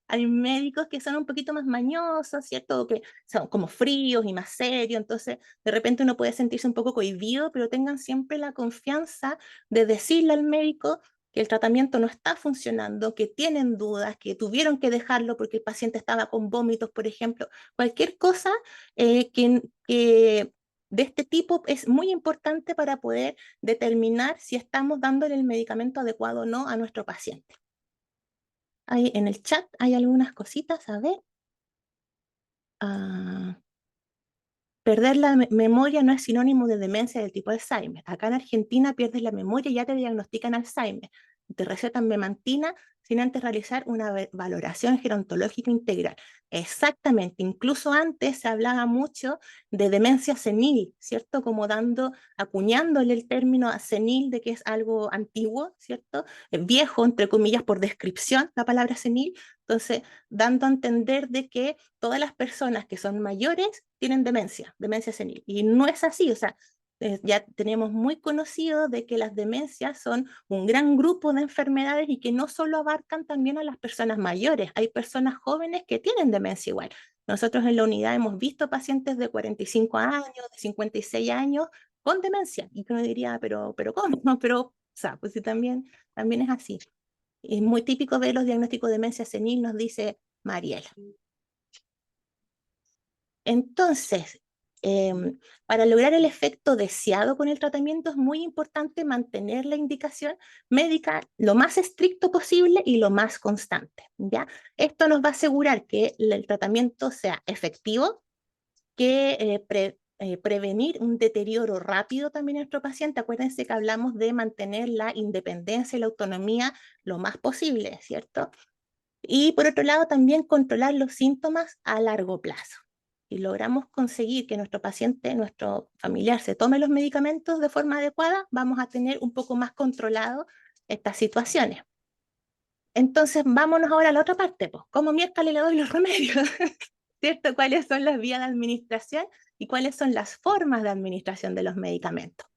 hay médicos que son un poquito más mañosos, ¿cierto? Que son como fríos y más serios, entonces de repente uno puede sentirse un poco cohibido, pero tengan siempre la confianza de decirle al médico que el tratamiento no está funcionando, que tienen dudas, que tuvieron que dejarlo porque el paciente estaba con vómitos, por ejemplo. Cualquier cosa que de este tipo es muy importante para poder determinar si estamos dándole el medicamento adecuado o no a nuestro paciente. Ahí en el chat hay algunas cositas, a ver. Perder la memoria no es sinónimo de demencia del tipo Alzheimer. Acá en Argentina pierdes la memoria y ya te diagnostican Alzheimer. Te recetan memantina sin antes realizar una valoración gerontológica integral. Exactamente, incluso antes se hablaba mucho de demencia senil, ¿cierto? Como acuñándole el término a senil de que es algo antiguo, ¿cierto? Viejo, entre comillas, por descripción, la palabra senil. Entonces, dando a entender de que todas las personas que son mayores tienen demencia senil. Y no es así, o sea, ya tenemos muy conocido de que las demencias son un gran grupo de enfermedades y que no solo abarcan también a las personas mayores, hay personas jóvenes que tienen demencia igual. Nosotros en la unidad hemos visto pacientes de 45 años, de 56 años con demencia. Y uno diría, pero ¿cómo? No, pero, o sea, pues sí, también es así. Es muy típico ver los diagnósticos de demencia senil, nos dice Mariela. Entonces, para lograr el efecto deseado con el tratamiento es muy importante mantener la indicación médica lo más estricto posible y lo más constante, ¿ya? Esto nos va a asegurar que el tratamiento sea efectivo, que prevenir un deterioro rápido también en nuestro paciente. Acuérdense que hablamos de mantener la independencia y la autonomía lo más posible, ¿cierto? Y por otro lado, también controlar los síntomas a largo plazo. Y logramos conseguir que nuestro paciente, nuestro familiar, se tome los medicamentos de forma adecuada, vamos a tener un poco más controlado estas situaciones. Entonces, vámonos ahora a la otra parte, pues, ¿cómo miércoles le doy los remedios? ¿Cierto? ¿Cuáles son las vías de administración y cuáles son las formas de administración de los medicamentos?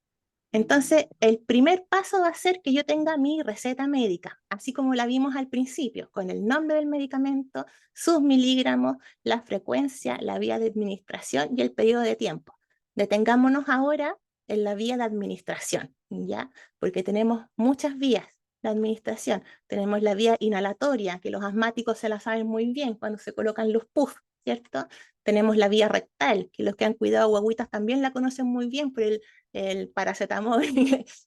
Entonces, el primer paso va a ser que yo tenga mi receta médica, así como la vimos al principio, con el nombre del medicamento, sus miligramos, la frecuencia, la vía de administración y el periodo de tiempo. Detengámonos ahora en la vía de administración, ¿ya? Porque tenemos muchas vías de administración. Tenemos la vía inhalatoria, que los asmáticos se la saben muy bien cuando se colocan los puffs, ¿cierto? Tenemos la vía rectal, que los que han cuidado guaguitas también la conocen muy bien por el paracetamol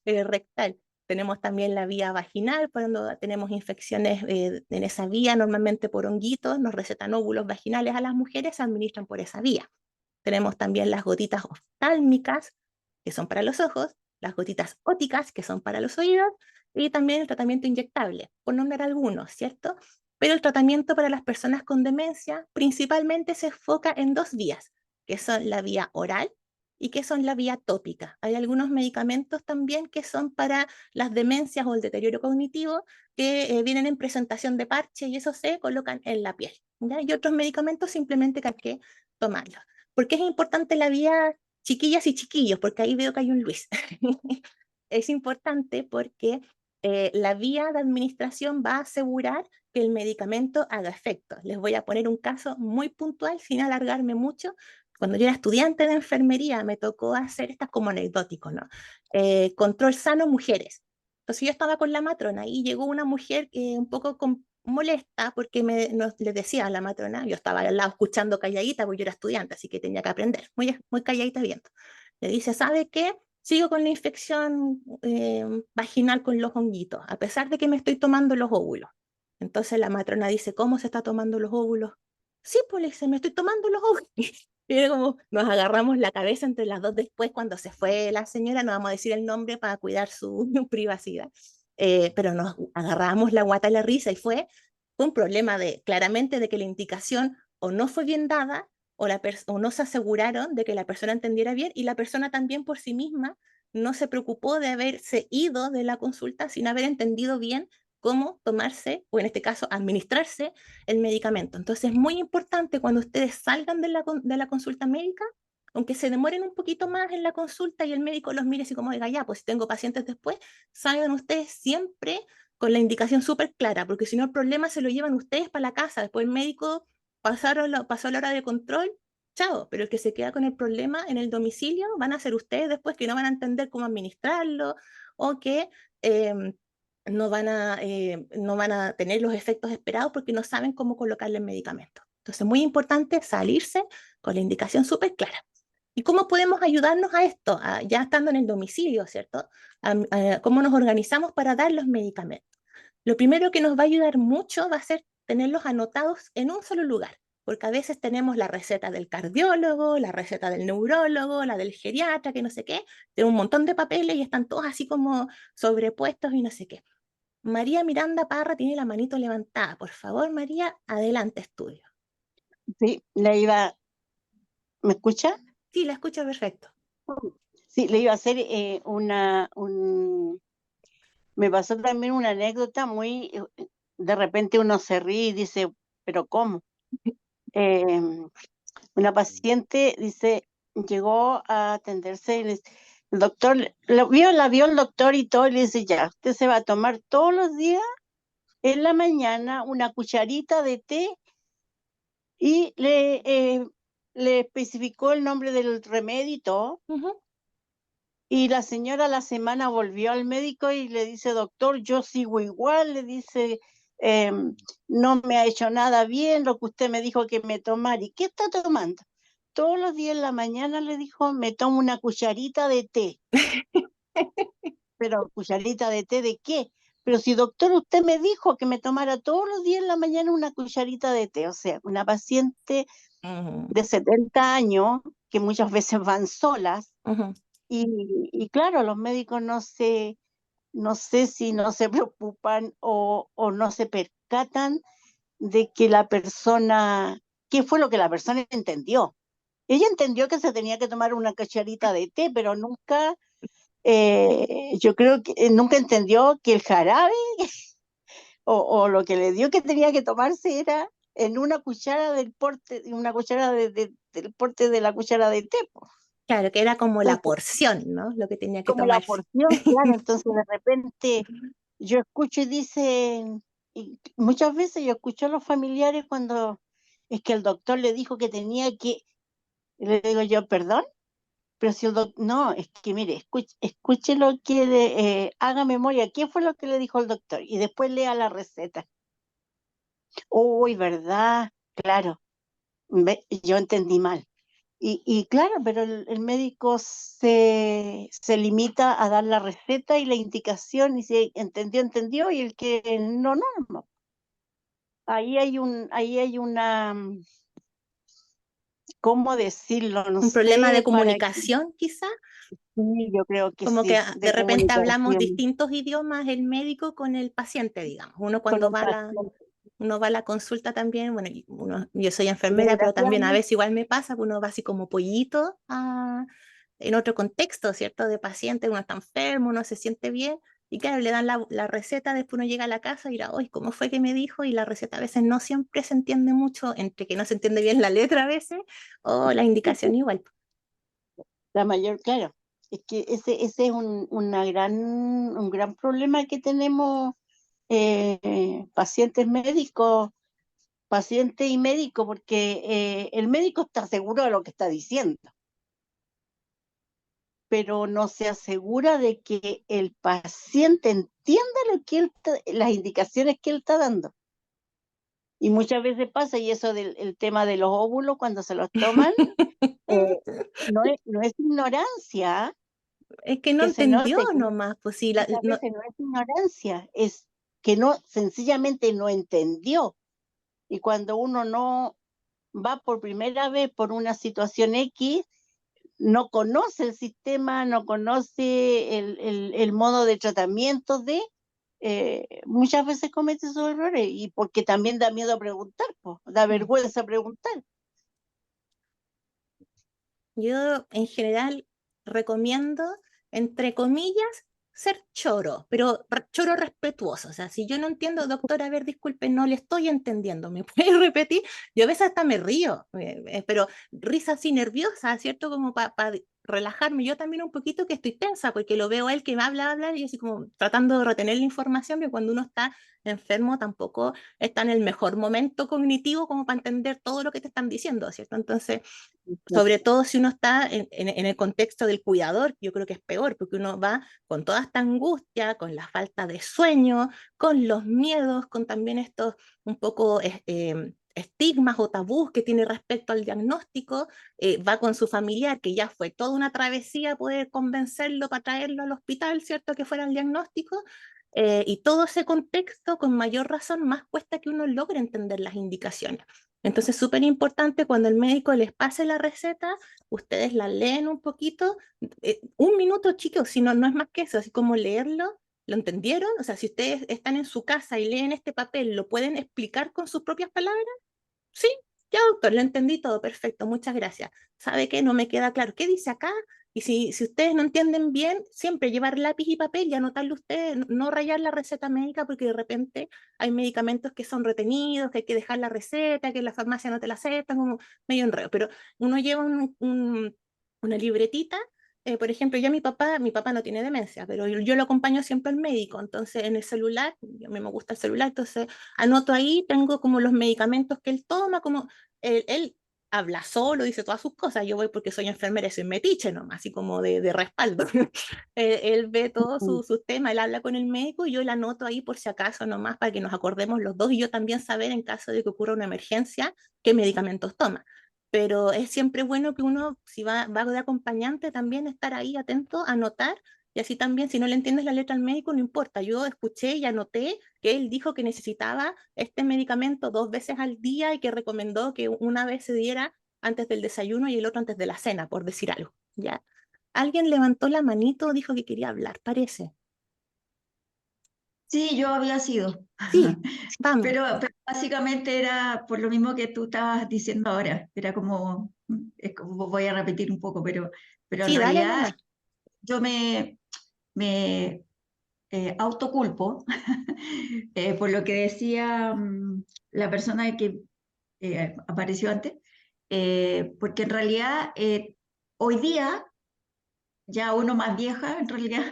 rectal. Tenemos también la vía vaginal, cuando tenemos infecciones en esa vía, normalmente por honguitos, nos recetan óvulos vaginales a las mujeres, se administran por esa vía. Tenemos también las gotitas oftálmicas, que son para los ojos, las gotitas óticas, que son para los oídos, y también el tratamiento inyectable, por nombrar algunos, ¿cierto? Pero el tratamiento para las personas con demencia principalmente se enfoca en dos vías, que son la vía oral y que son la vía tópica. Hay algunos medicamentos también que son para las demencias o el deterioro cognitivo que vienen en presentación de parche y eso se colocan en la piel, ¿ya? Y otros medicamentos simplemente que hay que tomarlos. ¿Por qué es importante la vía chiquillas y chiquillos? Porque ahí veo que hay un Luis. Es importante porque la vía de administración va a asegurar que el medicamento haga efecto. Les voy a poner un caso muy puntual sin alargarme mucho. Cuando yo era estudiante de enfermería me tocó hacer estas como anecdótico, ¿no? Control sano mujeres. Entonces yo estaba con la matrona y llegó una mujer un poco molesta porque les decía a la matrona, yo estaba al lado escuchando calladita porque yo era estudiante, así que tenía que aprender, muy calladita viendo. Le dice, ¿sabe qué? Sigo con la infección vaginal con los honguitos, a pesar de que me estoy tomando los óvulos. Entonces la matrona dice, ¿cómo se está tomando los óvulos? Sí, pues le dice, me estoy tomando los óvulos. Y era como, nos agarramos la cabeza entre las dos después, cuando se fue la señora, no vamos a decir el nombre para cuidar su privacidad, pero nos agarramos la guata y la risa y fue un problema claramente de que la indicación o no fue bien dada o no se aseguraron de que la persona entendiera bien y la persona también por sí misma no se preocupó de haberse ido de la consulta sin haber entendido bien cómo tomarse, o en este caso, administrarse el medicamento. Entonces es muy importante cuando ustedes salgan de la consulta médica, aunque se demoren un poquito más en la consulta y el médico los mire así como, diga, ya, pues si tengo pacientes después, salgan ustedes siempre con la indicación súper clara, porque si no el problema se lo llevan ustedes para la casa, después el médico pasó la hora de control, chao, pero el que se queda con el problema en el domicilio van a ser ustedes después que no van a entender cómo administrarlo o que no van a tener los efectos esperados porque no saben cómo colocarle el medicamento. Entonces es muy importante salirse con la indicación súper clara. ¿Y cómo podemos ayudarnos a esto? Ya estando en el domicilio, ¿cierto? ¿Cómo nos organizamos para dar los medicamentos? Lo primero que nos va a ayudar mucho va a ser tenerlos anotados en un solo lugar, porque a veces tenemos la receta del cardiólogo, la receta del neurólogo, la del geriatra, que no sé qué, de un montón de papeles y están todos así como sobrepuestos y no sé qué. María Miranda Parra tiene la manito levantada. Por favor, María, adelante, estudio. Sí, ¿me escucha? Sí, la escucho perfecto. Sí, le iba a hacer me pasó también una anécdota de repente uno se ríe y dice, ¿pero cómo? Una paciente dice, llegó a atenderse y el doctor, la vio el doctor y todo, y le dice, ya, usted se va a tomar todos los días en la mañana una cucharita de té y le especificó el nombre del remedio y todo. Ujú. Y la señora a la semana volvió al médico y le dice, doctor, yo sigo igual, le dice, no me ha hecho nada bien lo que usted me dijo que me tomara. ¿Y qué está tomando? Todos los días en la mañana le dijo, me tomo una cucharita de té. Pero ¿cucharita de té de qué? Pero si doctor, usted me dijo que me tomara todos los días en la mañana una cucharita de té. O sea, una paciente Ujú, de 70 años, que muchas veces van solas, ujú. y claro, los médicos no sé si no se preocupan o no se percatan de que la persona, qué fue lo que la persona entendió. Ella entendió que se tenía que tomar una cucharita de té, pero nunca, yo creo que nunca entendió que el jarabe o lo que le dio que tenía que tomarse era en una cuchara del porte, una cuchara del porte de la cuchara de té, po. Claro, que era como la Entonces, porción, ¿no? Lo que tenía que como la tomarse. porción, claro, entonces de repente yo escucho y dicen, y muchas veces yo escucho a los familiares cuando es que el doctor le dijo que tenía que, y le digo yo, perdón, pero si el doctor, no, es que mire, escuche lo que haga memoria, ¿qué fue lo que le dijo el doctor? Y después lea la receta. Uy, ¿verdad? Claro, yo entendí mal. Y claro, pero el médico se limita a dar la receta y la indicación, y si entendió, entendió, y el que no, no, no. Ahí hay una, ¿cómo decirlo? No Un problema de sé, para que, comunicación, quizá, sí, yo creo que como que sí, de de repente hablamos comunicación distintos idiomas el médico con el paciente, digamos. Uno con cuando el paciente. uno va a la consulta también, bueno, yo soy enfermera, pero también a Desgraciadamente, veces igual me pasa que uno va así como pollito en otro contexto, ¿cierto? De paciente, uno está enfermo, uno se siente bien, y claro, le dan la receta, después uno llega a la casa y dirá, uy, ¿cómo fue que me dijo? Y la receta a veces no siempre se entiende mucho, entre que no se entiende bien la letra a veces, o la indicación igual. la mayor, claro, es que ese es un gran problema que tenemos, pacientes médicos, paciente y médico, porque el médico está seguro de lo que está diciendo, pero no se asegura de que el paciente entienda las indicaciones que él está dando. Y muchas veces pasa, y eso del el tema de los óvulos cuando se los toman, eh, no es ignorancia, Es que no que se entendió note, nomás, pues sí, muchas veces no es ignorancia, es que no, sencillamente no entendió. Y cuando uno no va por primera vez por una situación X, no conoce el sistema, no conoce el modo de tratamiento muchas veces comete esos errores, y porque también da miedo a preguntar, po, da vergüenza preguntar. yo en general recomiendo, entre comillas, ser choro, pero choro respetuoso. O sea, si yo no entiendo, doctor, a ver, disculpe, no le estoy entendiendo, ¿me puede repetir? Yo a veces hasta me río, pero risa así nerviosa, ¿cierto? Como para relajarme. Yo también un poquito que estoy tensa, porque lo veo a él que me habla, y así como tratando de retener la información, que cuando uno está enfermo tampoco está en el mejor momento cognitivo como para entender todo lo que te están diciendo, ¿cierto? Entonces sobre todo si uno está en el contexto del cuidador, yo creo que es peor, porque uno va con toda esta angustia, con la falta de sueño, con los miedos, con también estos un poco estigmas o tabús que tiene respecto al diagnóstico, va con su familiar, que ya fue toda una travesía poder convencerlo para traerlo al hospital, ¿cierto? Que fuera el diagnóstico. Y todo ese contexto, con mayor razón, más cuesta que uno logre entender las indicaciones. Entonces, súper importante cuando el médico les pase la receta, ustedes la leen un poquito, un minuto, chicos, si no, no es más que eso, así como leerlo. ¿Lo entendieron? O sea, si ustedes están en su casa y leen este papel, ¿lo pueden explicar con sus propias palabras? Sí, ya doctor, lo entendí todo, perfecto, muchas gracias. ¿Sabe qué? No me queda claro. ¿Qué dice acá? Y si ustedes no entienden bien, siempre llevar lápiz y papel y anotarlo ustedes, no rayar la receta médica porque de repente hay medicamentos que son retenidos, que hay que dejar la receta, que en la farmacia no te la aceptan, como medio enredo. Pero uno lleva una libretita. Por ejemplo, mi papá no tiene demencia, pero yo lo acompaño siempre al médico, entonces en el celular, a mí me gusta el celular, entonces anoto ahí, tengo como los medicamentos que él toma, como él habla solo, dice todas sus cosas, yo voy porque soy enfermera y soy metiche nomás, así como de respaldo. Él ve todos sus temas, él habla con el médico y yo la anoto ahí por si acaso nomás para que nos acordemos los dos y yo también saber en caso de que ocurra una emergencia qué medicamentos toma. Pero es siempre bueno que uno, si va de acompañante, también estar ahí atento, anotar, y así también, si no le entiendes la letra al médico, no importa. Yo escuché y anoté que él dijo que necesitaba este medicamento 2 veces al día y que recomendó que una vez se diera antes del desayuno y el otro antes de la cena, por decir algo, ¿ya? Alguien levantó la manito, dijo que quería hablar, parece. Sí, yo había sido. Sí, vamos. Pero básicamente era por lo mismo que tú estabas diciendo ahora. Era como, es como voy a repetir un poco, pero en Sí, dale realidad nomás. yo me autoculpo por lo que decía la persona que apareció antes, porque en realidad hoy día, ya uno más vieja, en realidad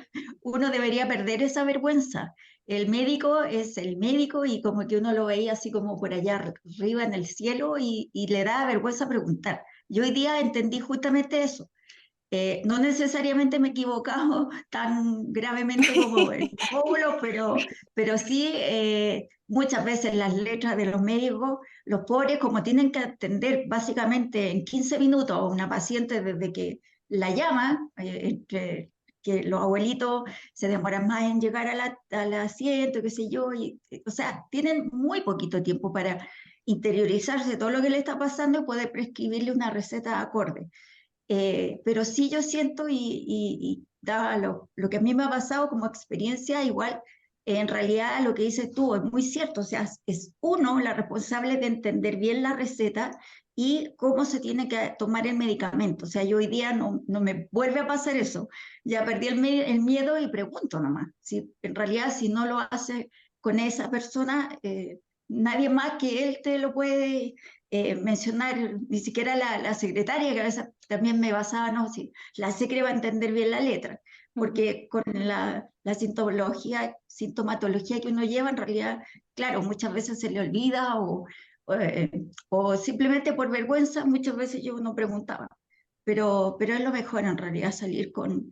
uno debería perder esa vergüenza. El médico es el médico y como que uno lo veía así como por allá arriba en el cielo y le da vergüenza preguntar. Yo hoy día entendí justamente eso. No necesariamente me he equivocado tan gravemente como el óvulo, pero sí muchas veces las letras de los médicos, los pobres, como tienen que atender básicamente en 15 minutos a una paciente desde que la llama, entre que los abuelitos se demoran más en llegar al asiento, qué sé yo, o sea, tienen muy poquito tiempo para interiorizarse todo lo que le está pasando y poder prescribirle una receta acorde. Pero sí yo siento y daba lo que a mí me ha pasado como experiencia, igual en realidad lo que dices tú es muy cierto, o sea, es uno la responsable de entender bien la receta y cómo se tiene que tomar el medicamento. O sea, yo hoy día no me vuelve a pasar eso, ya perdí el miedo y pregunto nomás. Si, en realidad si no lo hace con esa persona, nadie más que él te lo puede mencionar, ni siquiera la secretaria, que a veces también me basaba, no, si la secre va a entender bien la letra, porque con la sintomatología que uno lleva, en realidad, claro, muchas veces se le olvida o simplemente por vergüenza, muchas veces yo no preguntaba, pero es lo mejor en realidad salir con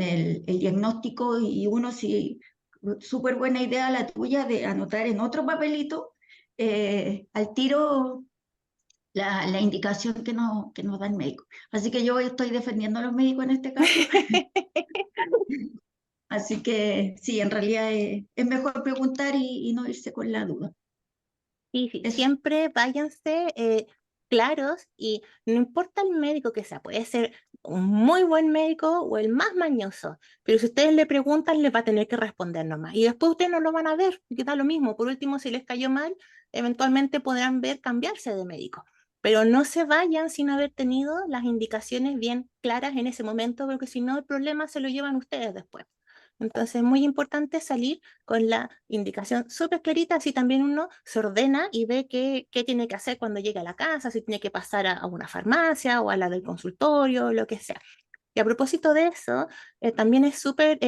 el diagnóstico y uno sí, súper buena idea la tuya de anotar en otro papelito al tiro la indicación que nos da el médico. Así que yo estoy defendiendo a los médicos en este caso. Así que sí, en realidad es mejor preguntar y no irse con la duda. Sí, sí, Eso. siempre váyanse claros y no importa el médico que sea, puede ser un muy buen médico o el más mañoso, pero si ustedes le preguntan, les va a tener que responder nomás. Y después ustedes no lo van a ver, y da lo mismo. Por último, si les cayó mal, eventualmente podrán ver cambiarse de médico. Pero no se vayan sin haber tenido las indicaciones bien claras en ese momento, porque si no, el problema se lo llevan ustedes después. Entonces es muy importante salir con la indicación súper clarita, así también uno se ordena y ve qué tiene que hacer cuando llega a la casa, si tiene que pasar a una farmacia o a la del consultorio, lo que sea. Y a propósito de eso, también es súper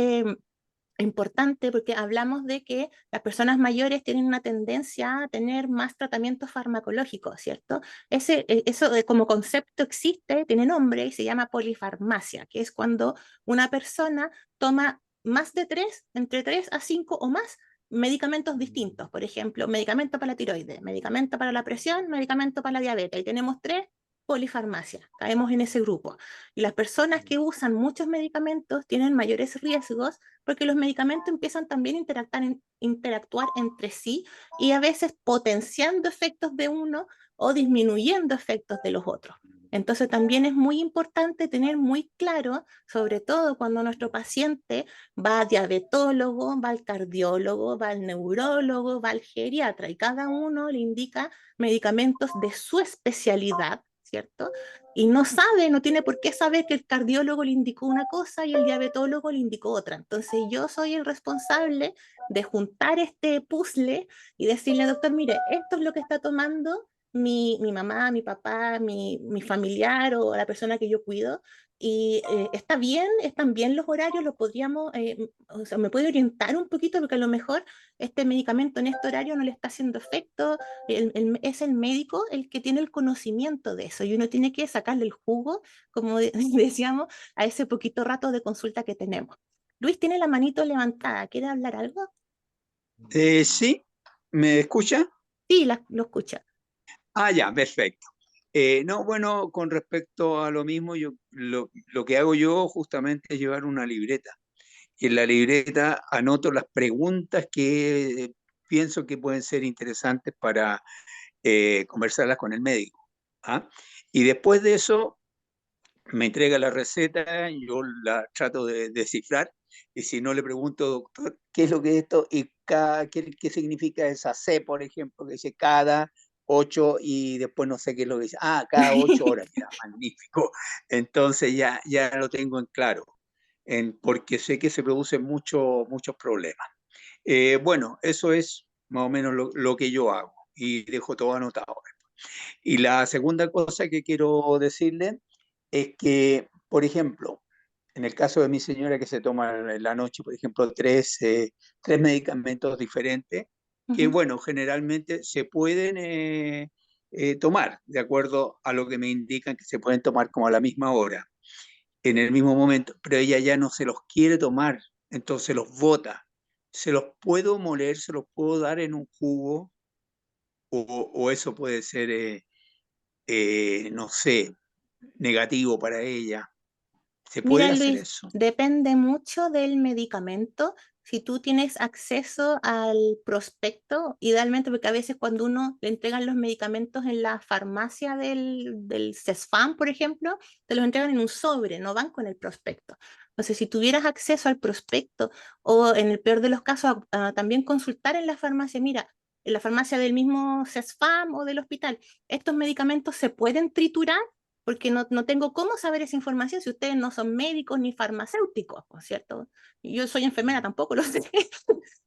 importante porque hablamos de que las personas mayores tienen una tendencia a tener más tratamientos farmacológicos, ¿cierto? Eso como concepto existe, tiene nombre y se llama polifarmacia, que es cuando una persona toma más de 3, entre 3 a 5 o más medicamentos distintos. Por ejemplo, medicamento para la tiroides, medicamento para la presión, medicamento para la diabetes. Y tenemos 3 polifarmacia, caemos en ese grupo. Y las personas que usan muchos medicamentos tienen mayores riesgos porque los medicamentos empiezan también a interactuar entre sí y a veces potenciando efectos de uno o disminuyendo efectos de los otros. Entonces también es muy importante tener muy claro, sobre todo cuando nuestro paciente va al diabetólogo, va al cardiólogo, va al neurólogo, va al geriatra y cada uno le indica medicamentos de su especialidad, ¿cierto? Y no sabe, no tiene por qué saber que el cardiólogo le indicó una cosa y el diabetólogo le indicó otra. Entonces yo soy el responsable de juntar este puzzle y decirle, doctor, mire, esto es lo que está tomando, mi mamá, mi papá, mi familiar o la persona que yo cuido. Y está bien, están bien los horarios, lo podríamos, o sea, me puede orientar un poquito porque a lo mejor este medicamento en este horario no le está haciendo efecto. Es el médico el que tiene el conocimiento de eso y uno tiene que sacarle el jugo, como decíamos, a ese poquito rato de consulta que tenemos. Luis tiene la manito levantada, ¿quiere hablar algo? Sí, ¿me escucha? Sí, lo escucha. Ah, ya, perfecto. No, bueno, con respecto a lo mismo, lo que hago yo justamente es llevar una libreta. Y en la libreta anoto las preguntas que pienso que pueden ser interesantes para conversarlas con el médico. ¿Ah? Y después de eso, me entrega la receta, yo la trato de descifrar, y si no le pregunto, doctor, ¿qué es lo que es esto? Y qué significa esa C, por ejemplo, que dice cada 8 y después no sé qué es lo que dice. Ah, cada 8 horas, mira, magnífico. Entonces ya lo tengo en claro, porque sé que se producen muchos problemas. Bueno, eso es más o menos lo que yo hago y dejo todo anotado. Y la segunda cosa que quiero decirle es que, por ejemplo, en el caso de mi señora que se toma en la noche, por ejemplo, tres medicamentos diferentes, que Ujú. bueno, generalmente se pueden tomar, de acuerdo a lo que me indican que se pueden tomar como a la misma hora, en el mismo momento, pero ella ya no se los quiere tomar, entonces los bota. ¿Se los puedo moler, se los puedo dar en un jugo o eso puede ser, no sé, negativo para ella? ¿Se puede Mira, hacer Luis, eso? depende mucho del medicamento. Si tú tienes acceso al prospecto, idealmente, porque a veces cuando uno le entregan los medicamentos en la farmacia del CESFAM, por ejemplo, te los entregan en un sobre, no van con el prospecto. Entonces, si tuvieras acceso al prospecto o en el peor de los casos, también consultar en la farmacia, mira, en la farmacia del mismo CESFAM o del hospital, estos medicamentos se pueden triturar porque no tengo cómo saber esa información si ustedes no son médicos ni farmacéuticos, ¿no es cierto? Yo soy enfermera, tampoco lo sé.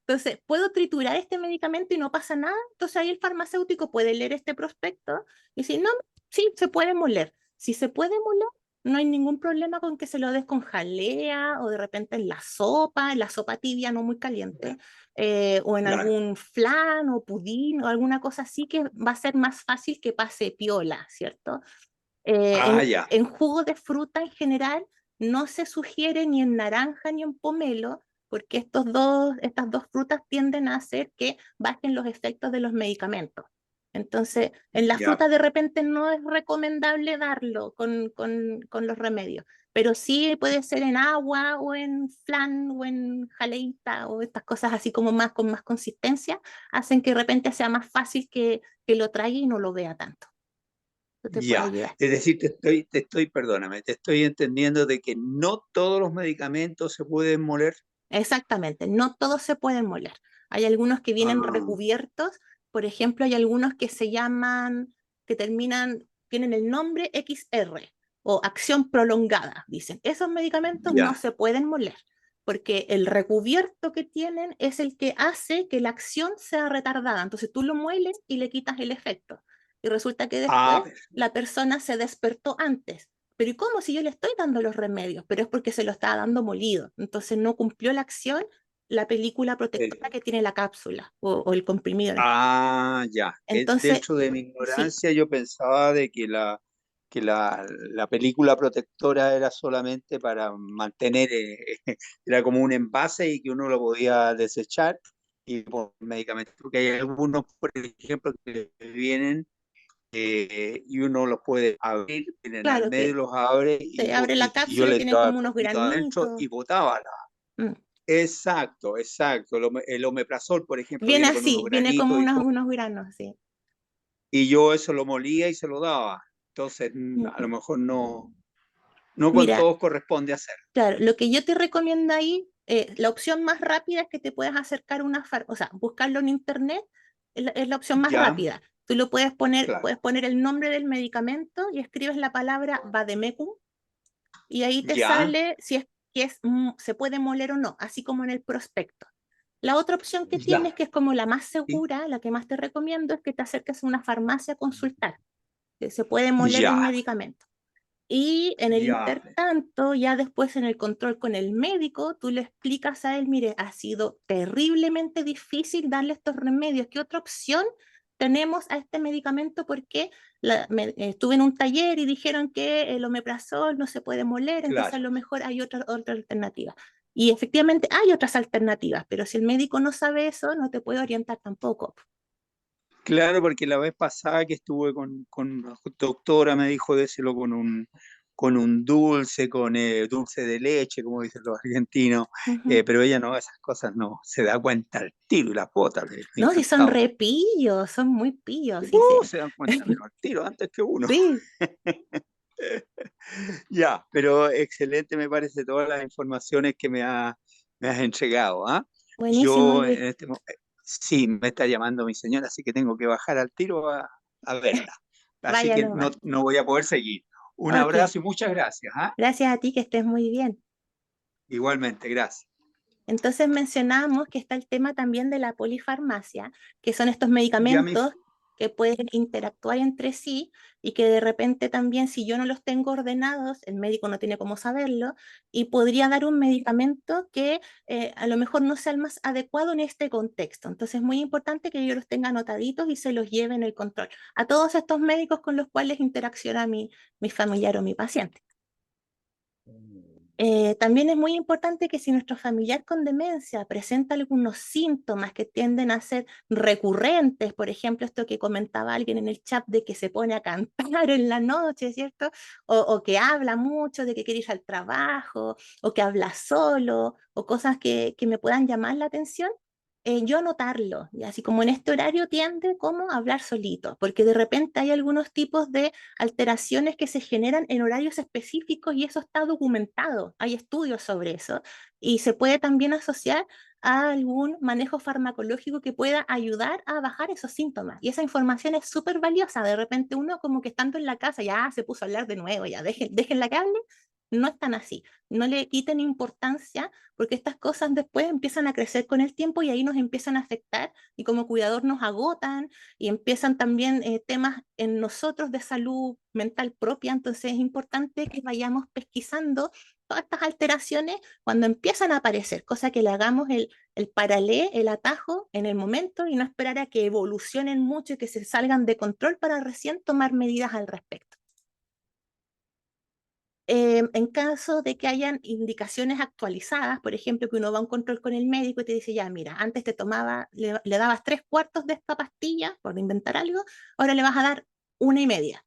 Entonces, ¿puedo triturar este medicamento y no pasa nada? Entonces ahí el farmacéutico puede leer este prospecto y decir, no, sí, se puede moler. Si se puede moler, no hay ningún problema con que se lo des con jalea o de repente en la sopa tibia, no muy caliente, o en Claro. algún flan o pudín o alguna cosa así que va a ser más fácil que pase piola, ¿cierto? Ah, ya, En jugo de fruta en general no se sugiere ni en naranja ni en pomelo, porque estas dos frutas tienden a hacer que bajen los efectos de los medicamentos. Entonces, en la ya, fruta de repente no es recomendable darlo con los remedios, pero sí puede ser en agua o en flan o en jaleita o estas cosas así como más con más consistencia, hacen que de repente sea más fácil que lo traiga y no lo vea tanto. Eso te puede ya. ayudar. Es decir, perdóname, te estoy entendiendo de que no todos los medicamentos se pueden moler. Exactamente, no todos se pueden moler. Hay algunos que vienen Ah, recubiertos, por ejemplo, hay algunos que se llaman, que terminan, tienen el nombre XR o acción prolongada, dicen. Esos medicamentos no ya. se pueden moler, porque el recubierto que tienen es el que hace que la acción sea retardada. Entonces tú lo mueles y le quitas el efecto. Y resulta que después Ah, la persona se despertó antes. Pero ¿y cómo si yo le estoy dando los remedios? Pero es porque se lo estaba dando molido. Entonces no cumplió la acción la película protectora perfecto. que tiene la cápsula o el comprimido. Ah, ya. Entonces, Dentro de mi sí, ignorancia yo pensaba de que la película protectora era solamente para mantener, era como un envase y que uno lo podía desechar y por medicamentos, porque hay algunos, por ejemplo, que vienen y uno los puede abrir, vienen al claro medio, que los abre se abre la y yo cápsula y le tienen echaba el como unos polvito adentro granitos. y botaba. Mm. Exacto, exacto. El omeprazol, por ejemplo, Viene viene con unos así, viene como granitos y todo, unos granos, sí. y yo eso lo molía y se lo daba. Entonces, a lo Mm. mejor no con Mira, todos corresponde hacer. claro, lo que yo te recomiendo ahí, la opción más rápida es que te puedas acercar a una o sea, buscarlo en internet es la opción más Ya, rápida. Tú lo claro. puedes poner el nombre del medicamento y escribes la palabra vademecum y ahí te Ya, sale si es que se puede moler o no, así como en el prospecto. La otra opción que Ya, tienes, que es como la más sí, segura, la que más te recomiendo, es que te acerques a una farmacia a consultar, que se puede moler un ya, medicamento. Y en el ya. intertanto, ya después en el control con el médico, tú le explicas a él, mire, ha sido terriblemente difícil darle estos remedios. ¿Qué otra opción tenemos a este medicamento? Porque estuve en un taller y dijeron que el omeprazol no se puede moler, entonces a Claro, lo mejor hay otra alternativa. Y efectivamente hay otras alternativas, pero si el médico no sabe eso, no te puede orientar tampoco. claro, porque la vez pasada que estuve con una doctora me dijo déselo con un dulce, con dulce de leche, como dicen los argentinos, Ujú. pero ella no, esas cosas no, se da cuenta al tiro y las botas, No, si son encantado. repillos, son muy pillos, sí, sí. Se dan cuenta, pero al tiro antes que uno. Sí, Ya, pero excelente me parece todas las informaciones que me has entregado, ¿ah? buenísimo, Yo Luis. en este sí, me está llamando mi señora, así que tengo que bajar al tiro a verla. Así Vaya que no, nomás. no voy a poder seguir. Un Ok, abrazo y muchas gracias, ¿ah? gracias a ti, que estés muy bien. Igualmente, gracias. Entonces mencionamos que está el tema también de la polifarmacia, que son estos Ya mi, medicamentos que pueden interactuar entre sí y que de repente también, si yo no los tengo ordenados, el médico no tiene cómo saberlo y podría dar un medicamento que a lo mejor no sea el más adecuado en este contexto. Entonces es muy importante que yo los tenga anotaditos y se los lleve en el control a todos estos médicos con los cuales interacciona mi familiar o mi paciente. También es muy importante que si nuestro familiar con demencia presenta algunos síntomas que tienden a ser recurrentes, por ejemplo, esto que comentaba alguien en el chat de que se pone a cantar en la noche, ¿cierto? O que habla mucho, de que quiere ir al trabajo, o que habla solo, o cosas que me puedan llamar la atención, yo anotarlo, y así como en este horario tiende como a hablar solito, porque de repente hay algunos tipos de alteraciones que se generan en horarios específicos y eso está documentado, hay estudios sobre eso y se puede también asociar a algún manejo farmacológico que pueda ayudar a bajar esos síntomas. Y esa información es súper valiosa. De repente uno como que estando en la casa ya se puso a hablar de nuevo, ya déjenla que hable. No es tan así. No le quiten importancia porque estas cosas después empiezan a crecer con el tiempo y ahí nos empiezan a afectar y como cuidador nos agotan y empiezan también temas en nosotros de salud mental propia, entonces es importante que vayamos pesquisando todas estas alteraciones cuando empiezan a aparecer, cosa que le hagamos el paralé, el atajo en el momento y no esperar a que evolucionen mucho y que se salgan de control para recién tomar medidas al respecto. En caso de que hayan indicaciones actualizadas, por ejemplo, que uno va a un control con el médico y te dice, ya, mira, antes te tomaba, le dabas 3/4 de esta pastilla, por inventar algo, ahora le vas a dar 1,5.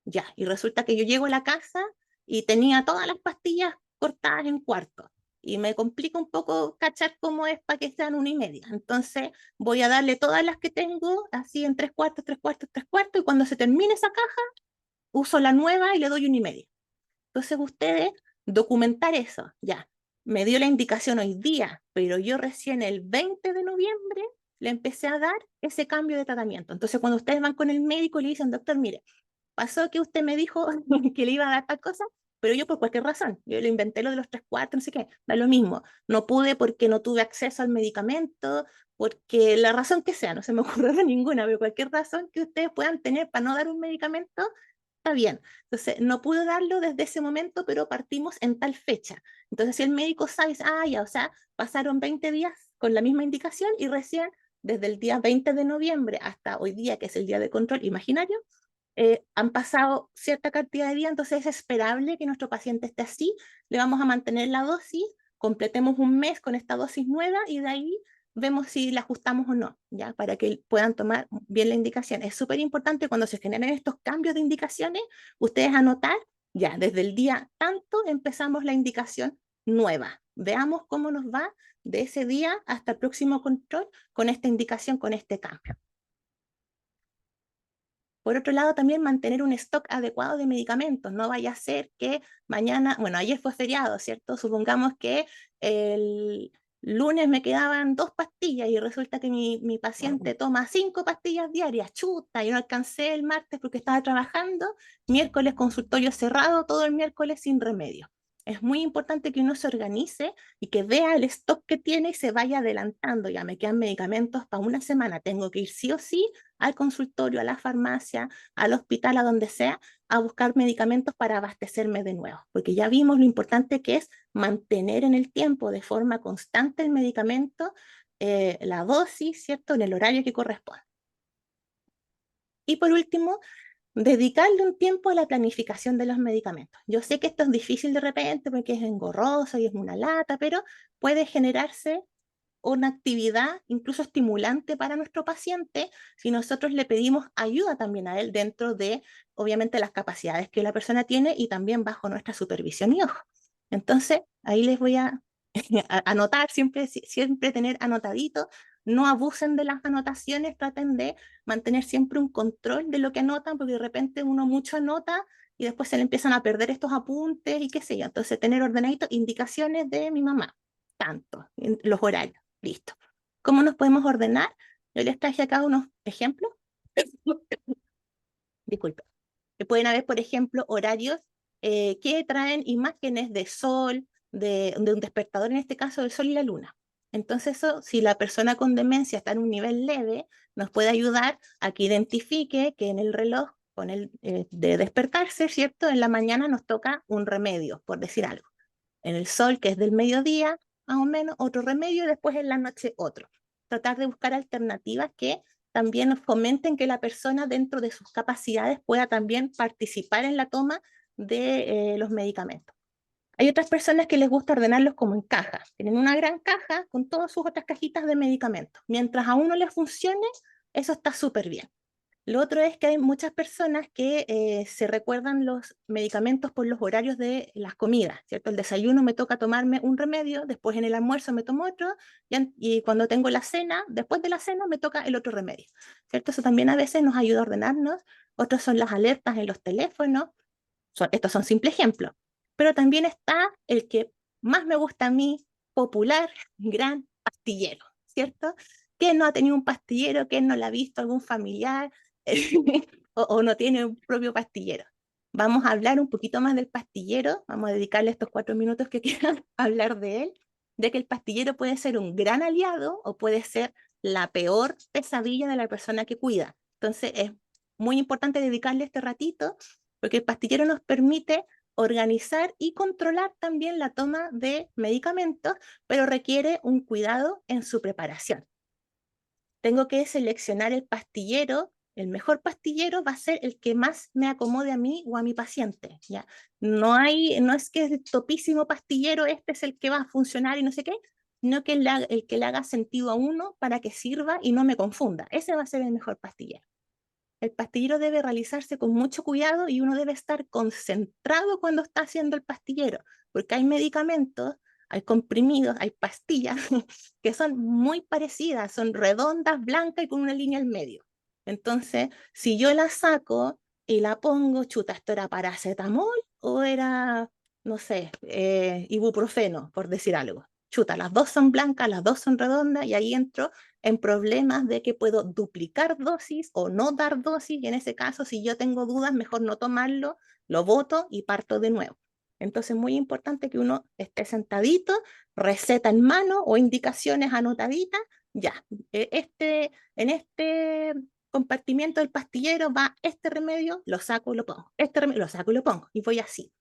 Ya, y resulta que yo llego a la casa y tenía todas las pastillas cortadas en cuartos. Y me complica un poco cachar cómo es para que sean 1,5. Entonces voy a darle todas las que tengo, así en 3/4, 3/4, 3/4, y cuando se termine esa caja, uso la nueva y le doy 1,5. Entonces ustedes documentar eso, ya, me dio la indicación hoy día, pero yo recién el 20 de noviembre le empecé a dar ese cambio de tratamiento. Entonces cuando ustedes van con el médico y le dicen, doctor, mire, pasó que usted me dijo que le iba a dar tal cosa, pero yo por cualquier razón, yo le inventé lo de los 3/4, no sé qué, da lo mismo. No pude porque no tuve acceso al medicamento, porque la razón que sea, no se me ocurrió ninguna, pero cualquier razón que ustedes puedan tener para no dar un medicamento, está bien. Entonces, no pude darlo desde ese momento, pero partimos en tal fecha. Entonces, si el médico sabe, ya, o sea, pasaron 20 días con la misma indicación y recién desde el día 20 de noviembre hasta hoy día, que es el día de control imaginario, han pasado cierta cantidad de días, entonces es esperable que nuestro paciente esté así, le vamos a mantener la dosis, completemos un mes con esta dosis nueva y de ahí vemos si la ajustamos o no, ¿ya? Para que puedan tomar bien la indicación. Es súper importante cuando se generan estos cambios de indicaciones, ustedes anotar, ya, desde el día tanto empezamos la indicación nueva. Veamos cómo nos va de ese día hasta el próximo control con esta indicación, con este cambio. Por otro lado, también mantener un stock adecuado de medicamentos. No vaya a ser que mañana, bueno, ayer fue feriado, ¿cierto? Supongamos que el lunes me quedaban 2 pastillas y resulta que mi paciente toma 5 pastillas diarias. Chuta, yo no alcancé el martes porque estaba trabajando. Miércoles consultorio cerrado, todo el miércoles sin remedio. Es muy importante que uno se organice y que vea el stock que tiene y se vaya adelantando. Ya me quedan medicamentos para una semana, tengo que ir sí o sí al consultorio, a la farmacia, al hospital, a donde sea, a buscar medicamentos para abastecerme de nuevo, porque ya vimos lo importante que es mantener en el tiempo de forma constante el medicamento, la dosis, ¿cierto?, en el horario que corresponde. Y por último, dedicarle un tiempo a la planificación de los medicamentos. Yo sé que esto es difícil de repente porque es engorroso y es una lata, pero puede generarse una actividad incluso estimulante para nuestro paciente si nosotros le pedimos ayuda también a él dentro de, obviamente, las capacidades que la persona tiene y también bajo nuestra supervisión y ojo. Entonces, ahí les voy a anotar, siempre tener anotadito, no abusen de las anotaciones, traten de mantener siempre un control de lo que anotan, porque de repente uno mucho anota y después se le empiezan a perder estos apuntes y qué sé yo. Entonces, tener ordenadito, indicaciones de mi mamá, tanto, los horarios, listo. ¿Cómo nos podemos ordenar? Yo les traje acá unos ejemplos. Disculpe. Pueden haber, por ejemplo, horarios que traen imágenes de sol, de un despertador, en este caso del sol y la luna. Entonces eso, si la persona con demencia está en un nivel leve, nos puede ayudar a que identifique que en el reloj con el de despertarse, ¿cierto? En la mañana nos toca un remedio, por decir algo. En el sol, que es del mediodía, más o menos, otro remedio, y después en la noche otro. Tratar de buscar alternativas que también nos fomenten que la persona dentro de sus capacidades pueda también participar en la toma de los medicamentos. Hay otras personas que les gusta ordenarlos como en cajas. Tienen una gran caja con todas sus otras cajitas de medicamentos. Mientras a uno le funcione, eso está súper bien. Lo otro es que hay muchas personas que se recuerdan los medicamentos por los horarios de las comidas, ¿cierto? El desayuno me toca tomarme un remedio, después en el almuerzo me tomo otro, y cuando tengo la cena, después de la cena me toca el otro remedio, ¿cierto? Eso también a veces nos ayuda a ordenarnos. Otros son las alertas en los teléfonos. Estos son simples ejemplos. Pero también está el que más me gusta a mí, popular, gran pastillero, ¿cierto? ¿Quién no ha tenido un pastillero? ¿Quién no lo ha visto? ¿Algún familiar? o no tiene un propio pastillero. Vamos a hablar un poquito más del pastillero, vamos a dedicarle estos 4 minutos que quieran a hablar de él, de que el pastillero puede ser un gran aliado o puede ser la peor pesadilla de la persona que cuida. Entonces es muy importante dedicarle este ratito, porque el pastillero nos permite organizar y controlar también la toma de medicamentos, pero requiere un cuidado en su preparación. Tengo que seleccionar el pastillero. El mejor pastillero va a ser el que más me acomode a mí o a mi paciente, ¿ya? No es que el topísimo pastillero este es el que va a funcionar y no sé qué, sino que el que le haga sentido a uno para que sirva y no me confunda. Ese va a ser el mejor pastillero. El pastillero debe realizarse con mucho cuidado y uno debe estar concentrado cuando está haciendo el pastillero, porque hay medicamentos, hay comprimidos, hay pastillas que son muy parecidas, son redondas, blancas y con una línea al medio. Entonces, si yo la saco y la pongo, chuta, ¿esto era paracetamol o era, no sé, ibuprofeno, por decir algo? Chuta, las dos son blancas, las dos son redondas y ahí entro en problemas de que puedo duplicar dosis o no dar dosis, y en ese caso, si yo tengo dudas, mejor no tomarlo, lo boto y parto de nuevo. Entonces, muy importante que uno esté sentadito, receta en mano o indicaciones anotaditas, ya, en este compartimiento del pastillero va este remedio, lo saco y lo pongo, este remedio, lo saco y lo pongo, y voy así.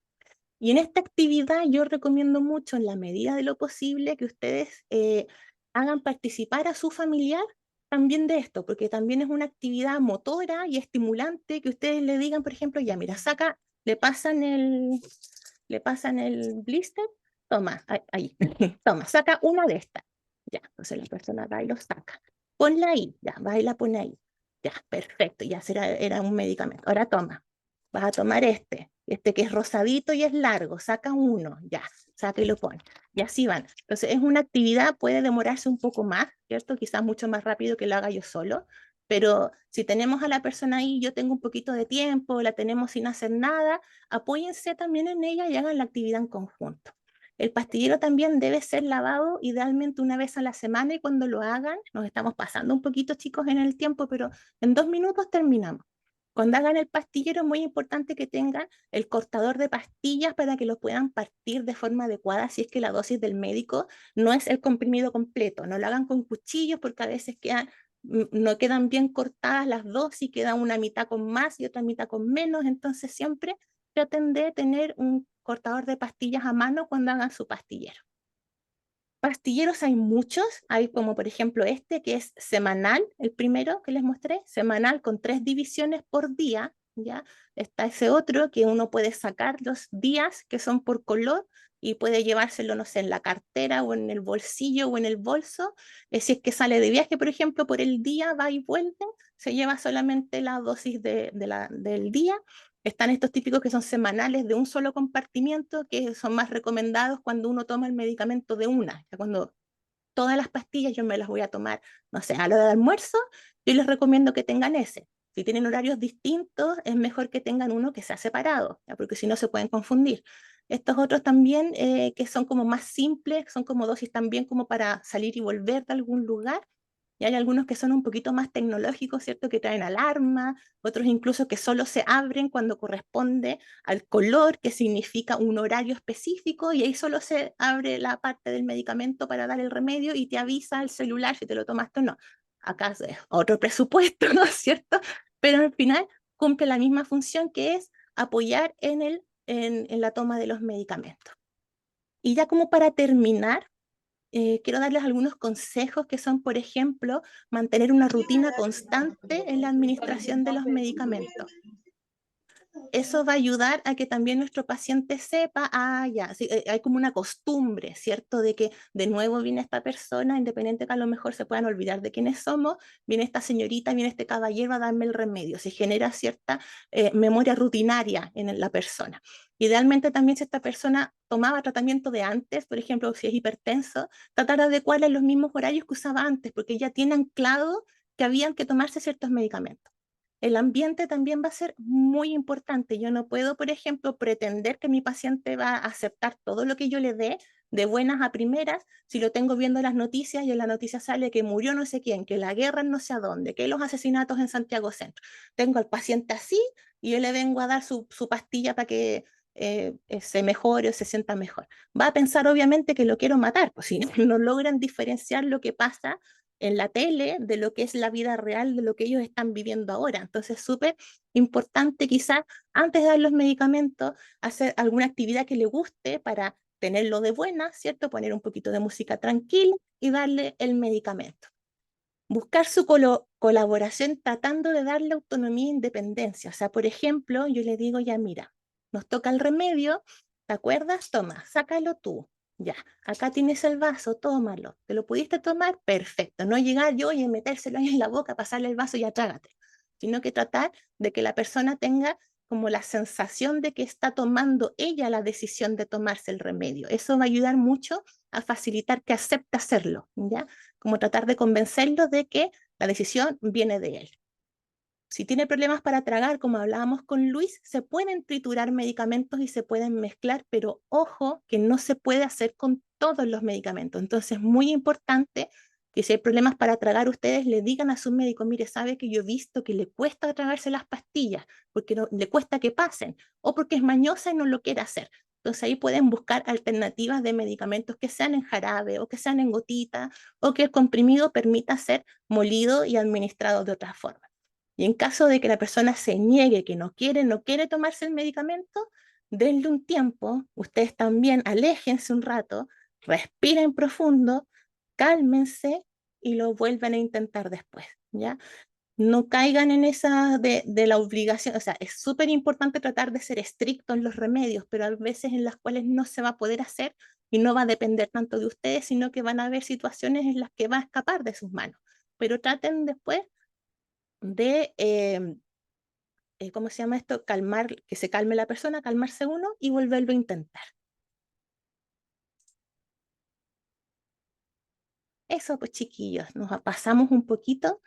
Y en esta actividad yo recomiendo mucho, en la medida de lo posible, que ustedes hagan participar a su familiar también de esto, porque también es una actividad motora y estimulante que ustedes le digan, por ejemplo, ya mira, saca, le pasan el blister, toma, ahí, toma, saca una de estas. Ya, entonces la persona va y lo saca. Ponla ahí, ya, va y la pone ahí. Ya, perfecto, ya era un medicamento. Ahora toma, vas a tomar este que es rosadito y es largo, saca uno, ya, saca y lo pone. Y así van. Entonces es una actividad, puede demorarse un poco más, ¿cierto? Quizás mucho más rápido que lo haga yo solo, pero si tenemos a la persona ahí, yo tengo un poquito de tiempo, la tenemos sin hacer nada, apóyense también en ella y hagan la actividad en conjunto. El pastillero también debe ser lavado idealmente una vez a la semana, y cuando lo hagan, nos estamos pasando un poquito, chicos, en el tiempo, pero en 2 minutos terminamos. Cuando hagan el pastillero es muy importante que tengan el cortador de pastillas para que lo puedan partir de forma adecuada si es que la dosis del médico no es el comprimido completo. No lo hagan con cuchillos porque a veces no quedan bien cortadas las dosis, queda una mitad con más y otra mitad con menos, entonces siempre traten de tener un cortador de pastillas a mano cuando hagan su pastillero. Pastilleros hay muchos, hay como por ejemplo este que es semanal, el primero que les mostré, semanal con 3 divisiones por día, ¿ya? Está ese otro que uno puede sacar los días que son por color y puede llevárselo, no sé, en la cartera o en el bolsillo o en el bolso. Si es que sale de viaje, por ejemplo, por el día, va y vuelve, se lleva solamente la dosis del día. Están estos típicos que son semanales de un solo compartimiento, que son más recomendados cuando uno toma el medicamento de una. O sea, cuando todas las pastillas yo me las voy a tomar, no sé, a la hora de almuerzo, yo les recomiendo que tengan ese. Si tienen horarios distintos, es mejor que tengan uno que sea separado, ¿ya? Porque si no se pueden confundir. Estos otros también, que son como más simples, son como dosis también como para salir y volver de algún lugar. Y hay algunos que son un poquito más tecnológicos, ¿cierto? Que traen alarma, otros incluso que solo se abren cuando corresponde al color, que significa un horario específico, y ahí solo se abre la parte del medicamento para dar el remedio y te avisa el celular si te lo tomaste o no. Acá es otro presupuesto, ¿no es cierto? Pero al final cumple la misma función que es apoyar en la toma de los medicamentos. Y ya como para terminar, quiero darles algunos consejos que son, por ejemplo, mantener una rutina constante en la administración de los medicamentos. Eso va a ayudar a que también nuestro paciente sepa, ya, sí, hay como una costumbre, ¿cierto? De que de nuevo viene esta persona, independiente que a lo mejor se puedan olvidar de quiénes somos, viene esta señorita, viene este caballero a darme el remedio. Se genera cierta memoria rutinaria en la persona. Idealmente también si esta persona tomaba tratamiento de antes, por ejemplo, si es hipertenso, tratar de adecuarle los mismos horarios que usaba antes, porque ya tiene anclado que habían que tomarse ciertos medicamentos. El ambiente también va a ser muy importante. Yo no puedo, por ejemplo, pretender que mi paciente va a aceptar todo lo que yo le dé de buenas a primeras si lo tengo viendo las noticias y en la noticia sale que murió no sé quién, que la guerra en no sé a dónde, que los asesinatos en Santiago Centro. Tengo al paciente así y yo le vengo a dar su pastilla para que se mejore o se sienta mejor. Va a pensar obviamente que lo quiero matar, pues si no logran diferenciar lo que pasa en la tele de lo que es la vida real, de lo que ellos están viviendo ahora. Entonces, súper importante quizás antes de dar los medicamentos, hacer alguna actividad que le guste para tenerlo de buena, ¿cierto? Poner un poquito de música tranquila y darle el medicamento. Buscar su colaboración tratando de darle autonomía e independencia. O sea, por ejemplo, yo le digo, ya mira, nos toca el remedio, ¿te acuerdas? Toma, sácalo tú. Ya, acá tienes el vaso, tómalo. ¿Te lo pudiste tomar? Perfecto. No llegar yo y metérselo ahí en la boca, pasarle el vaso y ya trágate. Sino que tratar de que la persona tenga como la sensación de que está tomando ella la decisión de tomarse el remedio. Eso va a ayudar mucho a facilitar que acepte hacerlo, ¿ya? Como tratar de convencerlo de que la decisión viene de él. Si tiene problemas para tragar, como hablábamos con Luis, se pueden triturar medicamentos y se pueden mezclar, pero ojo que no se puede hacer con todos los medicamentos. Entonces es muy importante que si hay problemas para tragar, ustedes le digan a su médico, mire, sabe que yo he visto que le cuesta tragarse las pastillas, porque no, le cuesta que pasen, o porque es mañosa y no lo quiere hacer. Entonces ahí pueden buscar alternativas de medicamentos que sean en jarabe o que sean en gotita o que el comprimido permita ser molido y administrado de otra forma. Y en caso de que la persona se niegue, que no quiere tomarse el medicamento, denle un tiempo, ustedes también aléjense un rato, respiren profundo, cálmense y lo vuelven a intentar después, ¿ya? No caigan en esa de la obligación, o sea, es súper importante tratar de ser estricto en los remedios, pero hay veces en las cuales no se va a poder hacer y no va a depender tanto de ustedes, sino que van a haber situaciones en las que va a escapar de sus manos. Pero traten después de, ¿cómo se llama esto? Calmar, que se calme la persona, calmarse uno y volverlo a intentar. Eso pues chiquillos, nos pasamos un poquito.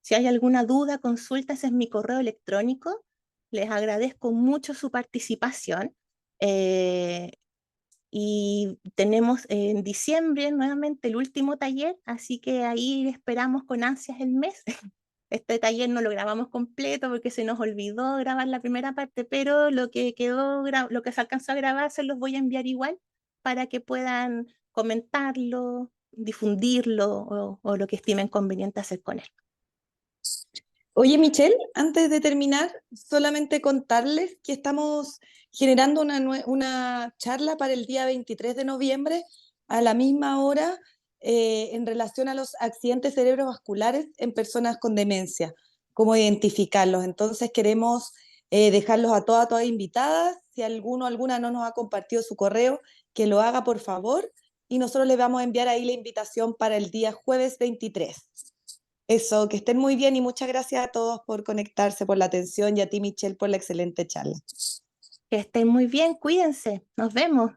Si hay alguna duda, consulta, ese es mi correo electrónico. Les agradezco mucho su participación. Y tenemos en diciembre nuevamente el último taller, así que ahí esperamos con ansias el mes. este taller no lo grabamos completo porque se nos olvidó grabar la primera parte, pero lo que quedó, lo que se alcanzó a grabar se los voy a enviar igual para que puedan comentarlo, difundirlo o lo que estimen conveniente hacer con él. Oye, Michelle, antes de terminar, solamente contarles que estamos generando una charla para el día 23 de noviembre a la misma hora en relación a los accidentes cerebrovasculares en personas con demencia, cómo identificarlos. Entonces queremos dejarlos a todas invitadas. Si alguno o alguna no nos ha compartido su correo, que lo haga por favor y nosotros les vamos a enviar ahí la invitación para el día jueves 23. Eso, que estén muy bien y muchas gracias a todos por conectarse, por la atención y a ti, Michelle, por la excelente charla. Que estén muy bien, cuídense, nos vemos.